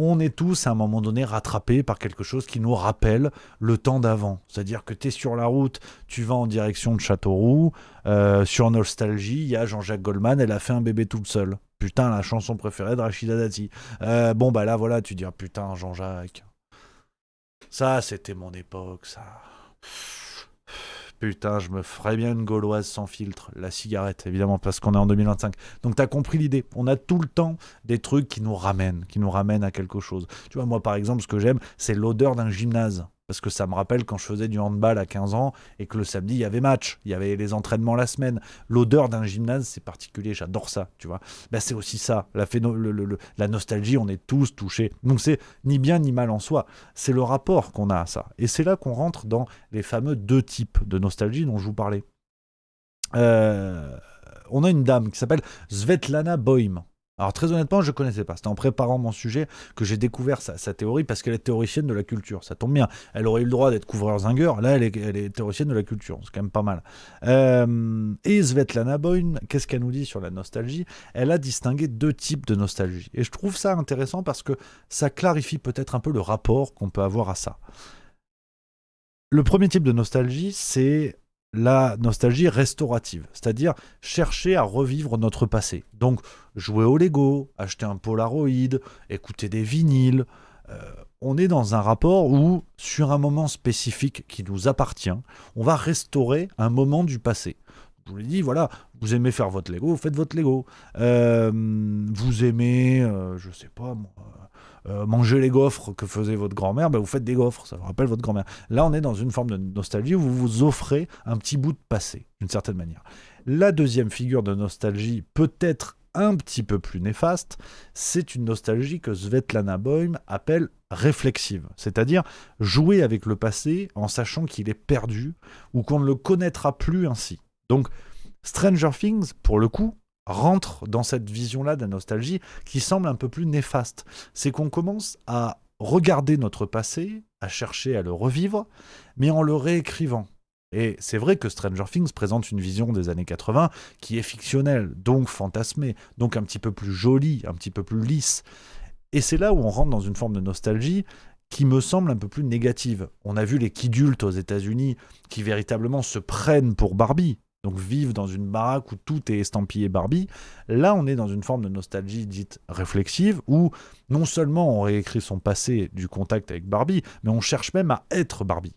On est tous à un moment donné rattrapés par quelque chose qui nous rappelle le temps d'avant. C'est-à-dire que tu es sur la route, tu vas en direction de Châteauroux, sur Nostalgie, il y a Jean-Jacques Goldman, elle a fait un bébé toute seule. Putain, la chanson préférée de Rachida Dati. Bon, bah là, voilà, tu dis, ah, putain, Jean-Jacques. Ça, c'était mon époque, ça. Putain, je me ferais bien une gauloise sans filtre. La cigarette, évidemment, parce qu'on est en 2025. Donc, t'as compris l'idée. On a tout le temps des trucs qui nous ramènent à quelque chose. Tu vois, moi, par exemple, ce que j'aime, c'est l'odeur d'un gymnase. Parce que ça me rappelle quand je faisais du handball à 15 ans et que le samedi, il y avait match. Il y avait les entraînements la semaine. L'odeur d'un gymnase, c'est particulier. J'adore ça, tu vois. Ben, c'est aussi ça. La nostalgie, on est tous touchés. Donc, c'est ni bien ni mal en soi. C'est le rapport qu'on a à ça. Et c'est là qu'on rentre dans les fameux 2 types de nostalgie dont je vous parlais. On a une dame qui s'appelle Svetlana Boym. Alors très honnêtement, je ne connaissais pas. C'était en préparant mon sujet que j'ai découvert sa théorie parce qu'elle est théoricienne de la culture. Ça tombe bien. Elle aurait eu le droit d'être couvreur-zingueur. Là, elle est théoricienne de la culture. C'est quand même pas mal. Et Svetlana Boym, qu'est-ce qu'elle nous dit sur la nostalgie ? Elle a distingué 2 types de nostalgie. Et je trouve ça intéressant parce que ça clarifie peut-être un peu le rapport qu'on peut avoir à ça. Le premier type de nostalgie, c'est la nostalgie restaurative, c'est-à-dire chercher à revivre notre passé. Donc, jouer au Lego, acheter un Polaroid, écouter des vinyles. On est dans un rapport où, sur un moment spécifique qui nous appartient, on va restaurer un moment du passé. Je vous l'ai dit, voilà, vous aimez faire votre Lego, vous faites votre Lego. Vous aimez, je sais pas moi... manger les gaufres que faisait votre grand-mère, vous faites des gaufres, ça vous rappelle votre grand-mère. Là, on est dans une forme de nostalgie où vous vous offrez un petit bout de passé, d'une certaine manière. La deuxième figure de nostalgie, peut-être un petit peu plus néfaste, c'est une nostalgie que Svetlana Boym appelle réflexive, c'est-à-dire jouer avec le passé en sachant qu'il est perdu ou qu'on ne le connaîtra plus ainsi. Donc, Stranger Things, pour le coup, rentre dans cette vision-là de la nostalgie qui semble un peu plus néfaste. C'est qu'on commence à regarder notre passé, à chercher à le revivre, mais en le réécrivant. Et c'est vrai que Stranger Things présente une vision des années 80 qui est fictionnelle, donc fantasmée, donc un petit peu plus jolie, un petit peu plus lisse. Et c'est là où on rentre dans une forme de nostalgie qui me semble un peu plus négative. On a vu les kidultes aux États-Unis qui véritablement se prennent pour Barbie. Donc vivre dans une baraque où tout est estampillé Barbie. Là, on est dans une forme de nostalgie dite réflexive, où non seulement on réécrit son passé du contact avec Barbie, mais on cherche même à être Barbie.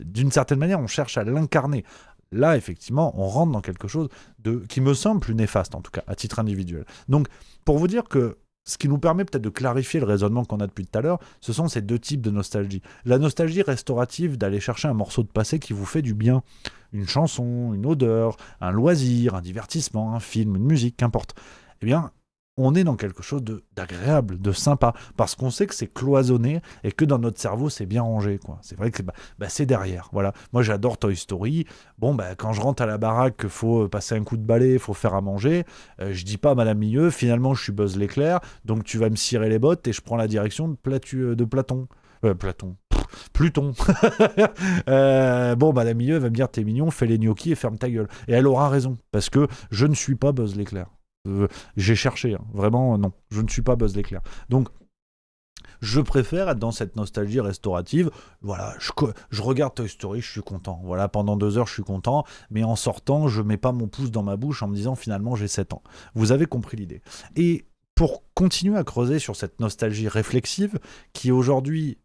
D'une certaine manière, on cherche à l'incarner. Là, effectivement, on rentre dans quelque chose qui me semble plus néfaste, en tout cas, à titre individuel. Donc, pour vous dire que ce qui nous permet peut-être de clarifier le raisonnement qu'on a depuis tout à l'heure, ce sont ces 2 types de nostalgie. La nostalgie restaurative, d'aller chercher un morceau de passé qui vous fait du bien. Une chanson, une odeur, un loisir, un divertissement, un film, une musique, qu'importe. Eh bien, on est dans quelque chose d'agréable, de sympa, parce qu'on sait que c'est cloisonné et que dans notre cerveau, c'est bien rangé, quoi. C'est vrai que c'est derrière. Voilà. Moi, j'adore Toy Story. Bon, quand je rentre à la baraque, qu'il faut passer un coup de balai, il faut faire à manger, je dis pas à Madame Milieu, finalement, je suis Buzz l'éclair, donc tu vas me cirer les bottes et je prends la direction de Platon. Pluton. Madame Milieu va me dire t'es mignon, fais les gnocchis et ferme ta gueule. Et elle aura raison, parce que je ne suis pas Buzz l'éclair. J'ai cherché, vraiment non, je ne suis pas Buzz l'éclair. Donc, je préfère être dans cette nostalgie restaurative. Voilà, je regarde Toy Story, je suis content. Voilà, pendant 2 heures, je suis content, mais en sortant, je mets pas mon pouce dans ma bouche en me disant finalement j'ai 7 ans. Vous avez compris l'idée. Et pour continuer à creuser sur cette nostalgie réflexive qui aujourd'hui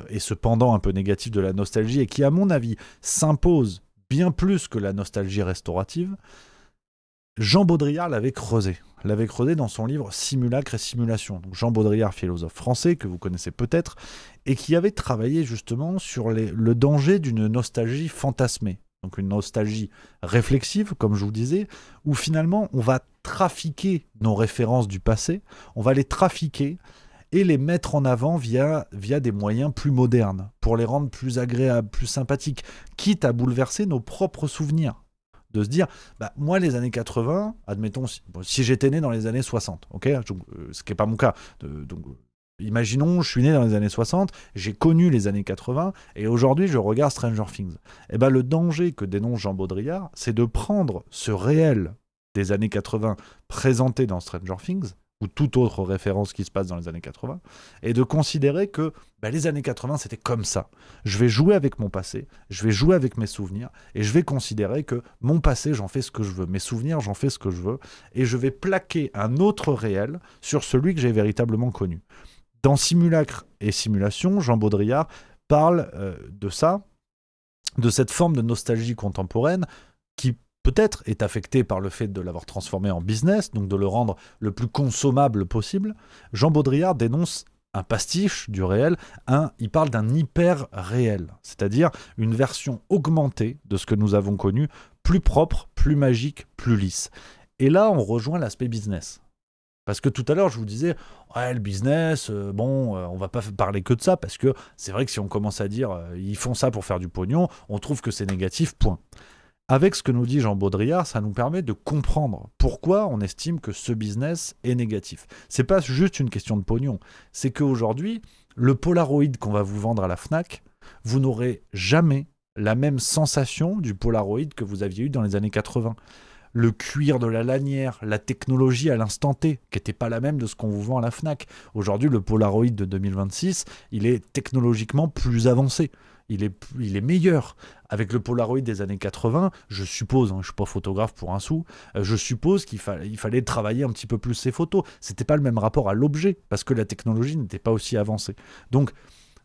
est ce pendant un peu négatif de la nostalgie et qui, à mon avis, s'impose bien plus que la nostalgie restaurative, Jean Baudrillard l'avait creusé dans son livre Simulacre et simulation. Donc Jean Baudrillard, philosophe français que vous connaissez peut-être, et qui avait travaillé justement sur le danger d'une nostalgie fantasmée. Donc une nostalgie réflexive, comme je vous disais, où finalement on va trafiquer nos références du passé, on va les trafiquer et les mettre en avant via des moyens plus modernes, pour les rendre plus agréables, plus sympathiques, quitte à bouleverser nos propres souvenirs. De se dire, moi les années 80, admettons, si j'étais né dans les années 60, okay, ce qui n'est pas mon cas, imaginons, je suis né dans les années 60, j'ai connu les années 80, et aujourd'hui je regarde Stranger Things. Et le danger que dénonce Jean Baudrillard, c'est de prendre ce réel des années 80 présenté dans Stranger Things, ou toute autre référence qui se passe dans les années 80, et de considérer que les années 80, c'était comme ça. Je vais jouer avec mon passé, je vais jouer avec mes souvenirs, et je vais considérer que mon passé, j'en fais ce que je veux, mes souvenirs, j'en fais ce que je veux, et je vais plaquer un autre réel sur celui que j'ai véritablement connu. Dans Simulacre et simulation, Jean Baudrillard parle de ça, de cette forme de nostalgie contemporaine qui peut-être est affecté par le fait de l'avoir transformé en business, donc de le rendre le plus consommable possible. Jean Baudrillard dénonce un pastiche du réel, il parle d'un hyper-réel, c'est-à-dire une version augmentée de ce que nous avons connu, plus propre, plus magique, plus lisse. Et là, on rejoint l'aspect business. Parce que tout à l'heure, je vous disais, le business, on va pas parler que de ça, parce que c'est vrai que si on commence à dire, ils font ça pour faire du pognon, on trouve que c'est négatif, point. Avec ce que nous dit Jean Baudrillard, ça nous permet de comprendre pourquoi on estime que ce business est négatif. C'est pas juste une question de pognon, c'est qu'aujourd'hui, le Polaroid qu'on va vous vendre à la Fnac, vous n'aurez jamais la même sensation du Polaroid que vous aviez eu dans les années 80. Le cuir de la lanière, la technologie à l'instant T, qui n'était pas la même de ce qu'on vous vend à la Fnac. Aujourd'hui, le Polaroid de 2026, il est technologiquement plus avancé. Il est meilleur. Avec le Polaroid des années 80, je suppose, je ne suis pas photographe pour un sou, je suppose qu'il fallait travailler un petit peu plus ces photos. C'était pas le même rapport à l'objet, parce que la technologie n'était pas aussi avancée. Donc,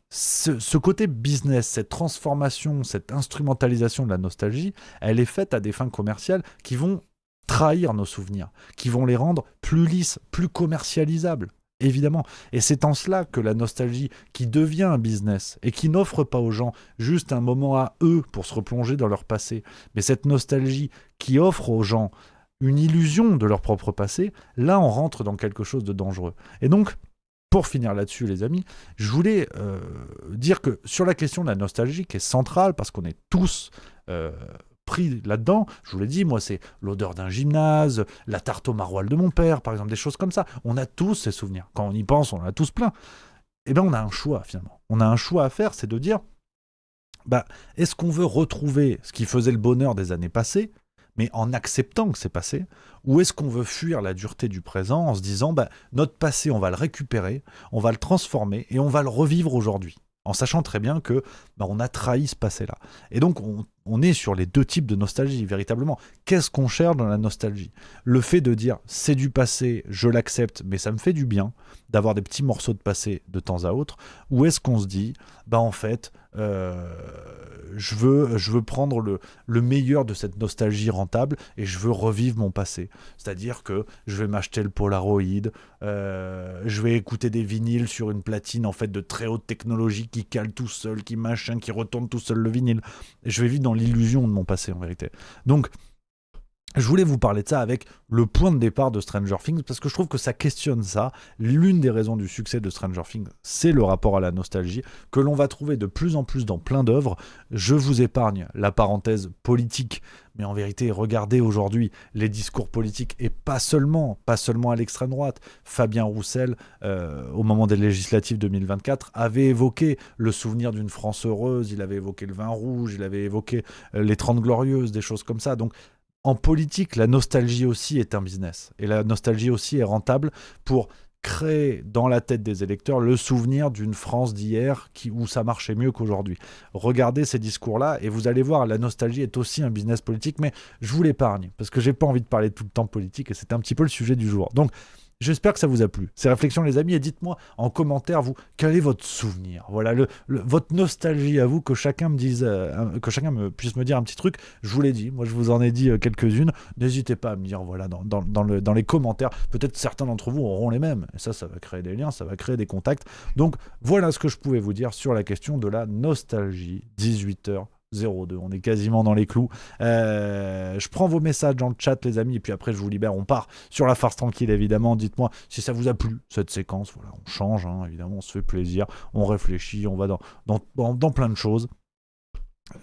ce côté business, cette transformation, cette instrumentalisation de la nostalgie, elle est faite à des fins commerciales qui vont trahir nos souvenirs, qui vont les rendre plus lisses, plus commercialisables. Évidemment. Et c'est en cela que la nostalgie, qui devient un business et qui n'offre pas aux gens juste un moment à eux pour se replonger dans leur passé, mais cette nostalgie qui offre aux gens une illusion de leur propre passé, là on rentre dans quelque chose de dangereux. Et donc, pour finir là-dessus les amis, je voulais dire que sur la question de la nostalgie, qui est centrale parce qu'on est tous pris là-dedans, je vous l'ai dit, moi c'est l'odeur d'un gymnase, la tarte au maroilles de mon père, par exemple, des choses comme ça. On a tous ces souvenirs. Quand on y pense, on en a tous plein. Eh bien, on a un choix finalement. On a un choix à faire, c'est de dire, est-ce qu'on veut retrouver ce qui faisait le bonheur des années passées, mais en acceptant que c'est passé, ou est-ce qu'on veut fuir la dureté du présent en se disant, notre passé, on va le récupérer, on va le transformer et on va le revivre aujourd'hui, en sachant très bien que on a trahi ce passé-là. Et donc, on est sur les deux types de nostalgie, véritablement. Qu'est-ce qu'on cherche dans la nostalgie ? Le fait de dire, c'est du passé, je l'accepte, mais ça me fait du bien d'avoir des petits morceaux de passé de temps à autre, ou est-ce qu'on se dit, en fait, je veux prendre le meilleur de cette nostalgie rentable et je veux revivre mon passé. C'est-à-dire que je vais m'acheter le Polaroid, je vais écouter des vinyles sur une platine en fait de très haute technologie qui cale tout seul, qui retourne tout seul le vinyle. Et je vais vivre dans l'illusion de mon passé en vérité. Donc, je voulais vous parler de ça avec le point de départ de Stranger Things parce que je trouve que ça questionne ça. L'une des raisons du succès de Stranger Things, c'est le rapport à la nostalgie que l'on va trouver de plus en plus dans plein d'œuvres. Je vous épargne la parenthèse politique, mais en vérité, regardez aujourd'hui les discours politiques et pas seulement à l'extrême droite. Fabien Roussel, au moment des législatives 2024, avait évoqué le souvenir d'une France heureuse, il avait évoqué le vin rouge, il avait évoqué les 30 Glorieuses, des choses comme ça. Donc, en politique, la nostalgie aussi est un business. Et la nostalgie aussi est rentable pour créer dans la tête des électeurs le souvenir d'une France d'hier où ça marchait mieux qu'aujourd'hui. Regardez ces discours-là et vous allez voir, la nostalgie est aussi un business politique, mais je vous l'épargne parce que j'ai pas envie de parler tout le temps politique et c'est un petit peu le sujet du jour. Donc, J'espère que ça vous a plu. Ces réflexions, les amis, et dites-moi en commentaire, vous, quel est votre souvenir ? Voilà, votre nostalgie à vous, que chacun me dise, puisse me dire un petit truc. Je vous l'ai dit, moi je vous en ai dit quelques-unes. N'hésitez pas à me dire, voilà, dans les commentaires. Peut-être certains d'entre vous auront les mêmes. Et ça va créer des liens, ça va créer des contacts. Donc voilà ce que je pouvais vous dire sur la question de la nostalgie. 18h02, on est quasiment dans les clous. Je prends vos messages dans le chat, les amis, et puis après je vous libère. On part sur la farce tranquille, évidemment. Dites-moi si ça vous a plu, cette séquence. Voilà, on change, hein, évidemment, on se fait plaisir, on réfléchit, on va dans plein de choses.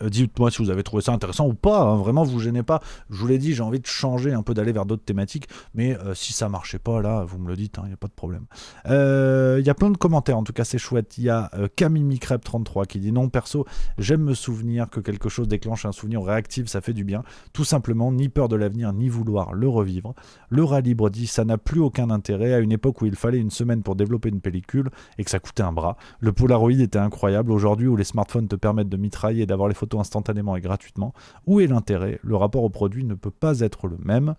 Dites-moi si vous avez trouvé ça intéressant ou pas, hein, vraiment vous gênez pas, je vous l'ai dit, j'ai envie de changer un peu, d'aller vers d'autres thématiques, mais si ça marchait pas là, vous me le dites, il n'y a pas de problème. Il y a plein de commentaires, en tout cas c'est chouette. Il y a Camille Micrep 33 qui dit non, perso, j'aime me souvenir que quelque chose déclenche un souvenir réactif, ça fait du bien, tout simplement, ni peur de l'avenir, ni vouloir le revivre. Le rat libre dit ça n'a plus aucun intérêt, à une époque où il fallait une semaine pour développer une pellicule et que ça coûtait un bras. Le Polaroid était incroyable, aujourd'hui où les smartphones te permettent de mitrailler et d'avoir les photos instantanément et gratuitement. Où est l'intérêt ? Le rapport au produit ne peut pas être le même.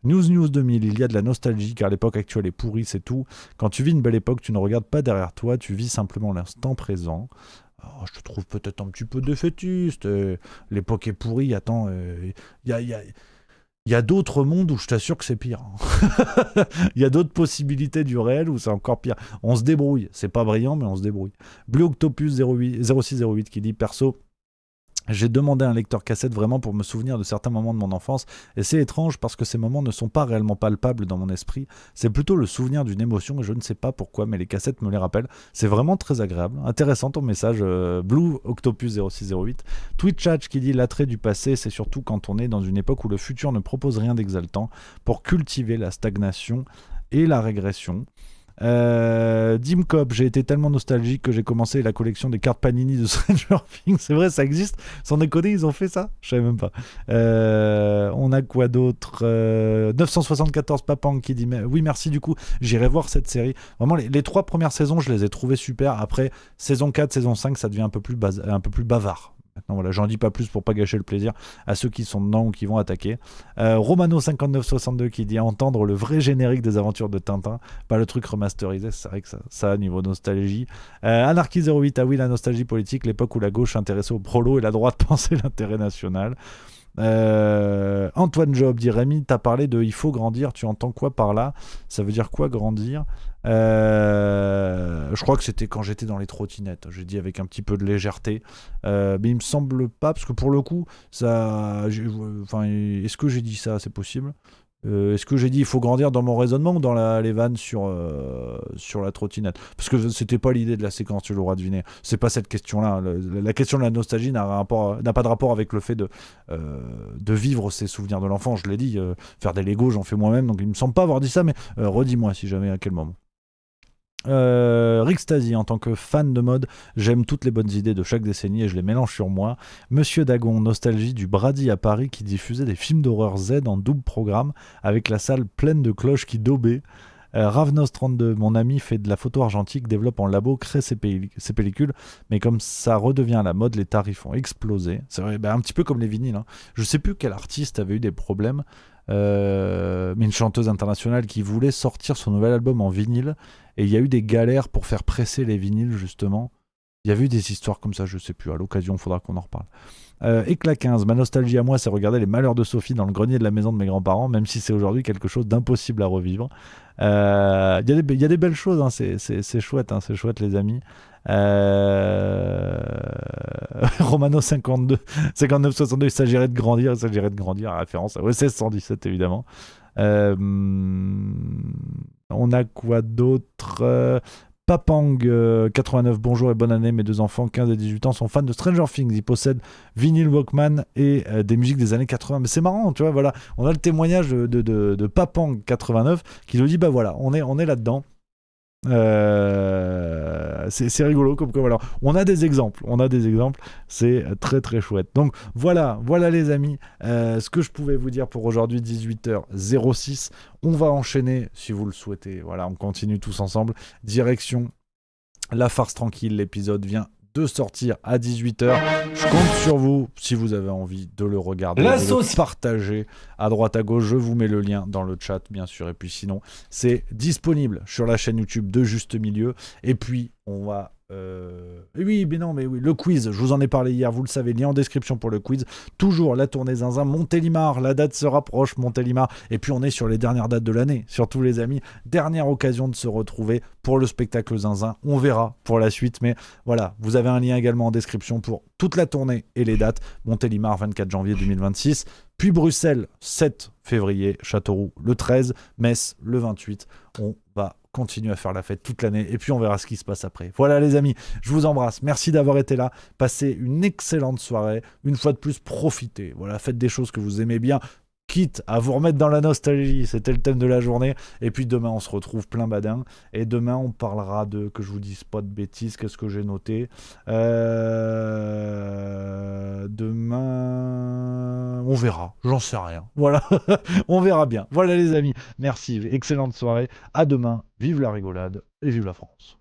News 2000, il y a de la nostalgie car l'époque actuelle est pourrie, c'est tout. Quand tu vis une belle époque, tu ne regardes pas derrière toi, tu vis simplement l'instant présent. Oh, je te trouve peut-être un petit peu défaitiste. L'époque est pourrie, attends, il y a d'autres mondes où je t'assure que c'est pire. Il y a d'autres possibilités du réel où c'est encore pire. On se débrouille, c'est pas brillant mais on se débrouille. Blue Octopus 0608 qui dit perso, j'ai demandé un lecteur cassette vraiment pour me souvenir de certains moments de mon enfance et c'est étrange parce que ces moments ne sont pas réellement palpables dans mon esprit, c'est plutôt le souvenir d'une émotion et je ne sais pas pourquoi mais les cassettes me les rappellent, c'est vraiment très agréable. Intéressant ton message Blue Octopus 0608. Twitch qui dit l'attrait du passé c'est surtout quand on est dans une époque où le futur ne propose rien d'exaltant pour cultiver la stagnation et la régression. Dimcop, j'ai été tellement nostalgique que j'ai commencé la collection des cartes Panini de Stranger Things. C'est vrai, ça existe. Sans déconner, ils ont fait ça. Je savais même pas. On a quoi d'autre 974 Papang qui dit oui merci, du coup j'irai voir cette série. Vraiment les 3 premières saisons je les ai trouvées super. Après saison 4, saison 5 ça devient un peu plus bavard. Maintenant, voilà, j'en dis pas plus pour pas gâcher le plaisir à ceux qui sont dedans ou qui vont attaquer. Romano5962 qui dit entendre le vrai générique des aventures de Tintin, pas le truc remasterisé, c'est vrai que ça niveau nostalgie. Anarchy08, ah oui, la nostalgie politique, l'époque où la gauche s'intéressait au prolo et la droite pensait l'intérêt national. Antoine Job dit Rémi, t'as parlé de il faut grandir, tu entends quoi par là ? Ça veut dire quoi grandir ? Je crois que c'était quand j'étais dans les trottinettes, j'ai dit avec un petit peu de légèreté, mais il me semble pas, parce que pour le coup est-ce que j'ai dit ça, c'est possible ? Est-ce que j'ai dit il faut grandir dans mon raisonnement ou dans les vannes sur la trottinette ? Parce que c'était pas l'idée de la séquence, tu l'auras deviné. C'est pas cette question-là. La question de la nostalgie n'a pas de rapport avec le fait de vivre ses souvenirs de l'enfant. Je l'ai dit, faire des Legos, j'en fais moi-même, donc il me semble pas avoir dit ça, mais redis-moi si jamais, à quel moment. Rick Stasi, en tant que fan de mode, j'aime toutes les bonnes idées de chaque décennie et je les mélange sur moi. Monsieur Dagon, nostalgie du Brady à Paris qui diffusait des films d'horreur Z en double programme avec la salle pleine de cloches qui daubaient. Ravnos32, mon ami fait de la photo argentique, développe en labo, crée ses pellicules, mais comme ça redevient à la mode, les tarifs ont explosé. C'est vrai, un petit peu comme les vinyles. Hein. Je sais plus quel artiste avait eu des problèmes, mais une chanteuse internationale qui voulait sortir son nouvel album en vinyle, et il y a eu des galères pour faire presser les vinyles, justement. Il y avait eu des histoires comme ça, je sais plus, à l'occasion, il faudra qu'on en reparle. Éclat 15, ma nostalgie à moi, c'est regarder les malheurs de Sophie dans le grenier de la maison de mes grands-parents, même si c'est aujourd'hui quelque chose d'impossible à revivre. Il y a des belles choses, hein, c'est chouette, hein, c'est chouette les amis. Romano 5962, il s'agirait de grandir, référence à OSS 117 évidemment. On a quoi d'autre Papang 89, bonjour et bonne année, mes 2 enfants 15 et 18 ans sont fans de Stranger Things, ils possèdent vinyl Walkman et des musiques des années 80, mais c'est marrant, tu vois, voilà, on a le témoignage de Papang 89 qui nous dit bah voilà, on est là-dedans. C'est rigolo comme quoi, voilà. On a des exemples, c'est très très chouette. Donc voilà les amis, ce que je pouvais vous dire pour aujourd'hui. 18h06, on va enchaîner si vous le souhaitez, voilà, on continue tous ensemble, direction la farce tranquille, l'épisode vient de sortir à 18h. Je compte sur vous si vous avez envie de le regarder, La de sauce. le partager à droite à gauche. Je vous mets le lien dans le chat bien sûr. Et puis sinon, c'est disponible sur la chaîne YouTube de Juste Milieu. Et puis on va... Oui, le quiz, je vous en ai parlé hier, vous le savez, lien en description pour le quiz. Toujours la tournée Zinzin, Montélimar, la date se rapproche, Montélimar, et puis on est sur les dernières dates de l'année, surtout les amis, dernière occasion de se retrouver pour le spectacle Zinzin, on verra pour la suite, mais voilà, vous avez un lien également en description pour toute la tournée et les dates, Montélimar 24 janvier 2026, puis Bruxelles 7 février, Châteauroux le 13, Metz le 28, on va continuer à faire la fête toute l'année et puis on verra ce qui se passe après. Voilà les amis, je vous embrasse, merci d'avoir été là, passez une excellente soirée, une fois de plus profitez, voilà, faites des choses que vous aimez bien, quitte à vous remettre dans la nostalgie, c'était le thème de la journée, et puis demain on se retrouve plein badin, et demain on parlera de, que je vous dise pas de bêtises, qu'est-ce que j'ai noté, demain on verra, j'en sais rien, voilà, on verra bien, voilà les amis, merci, excellente soirée, à demain, vive la rigolade, et vive la France.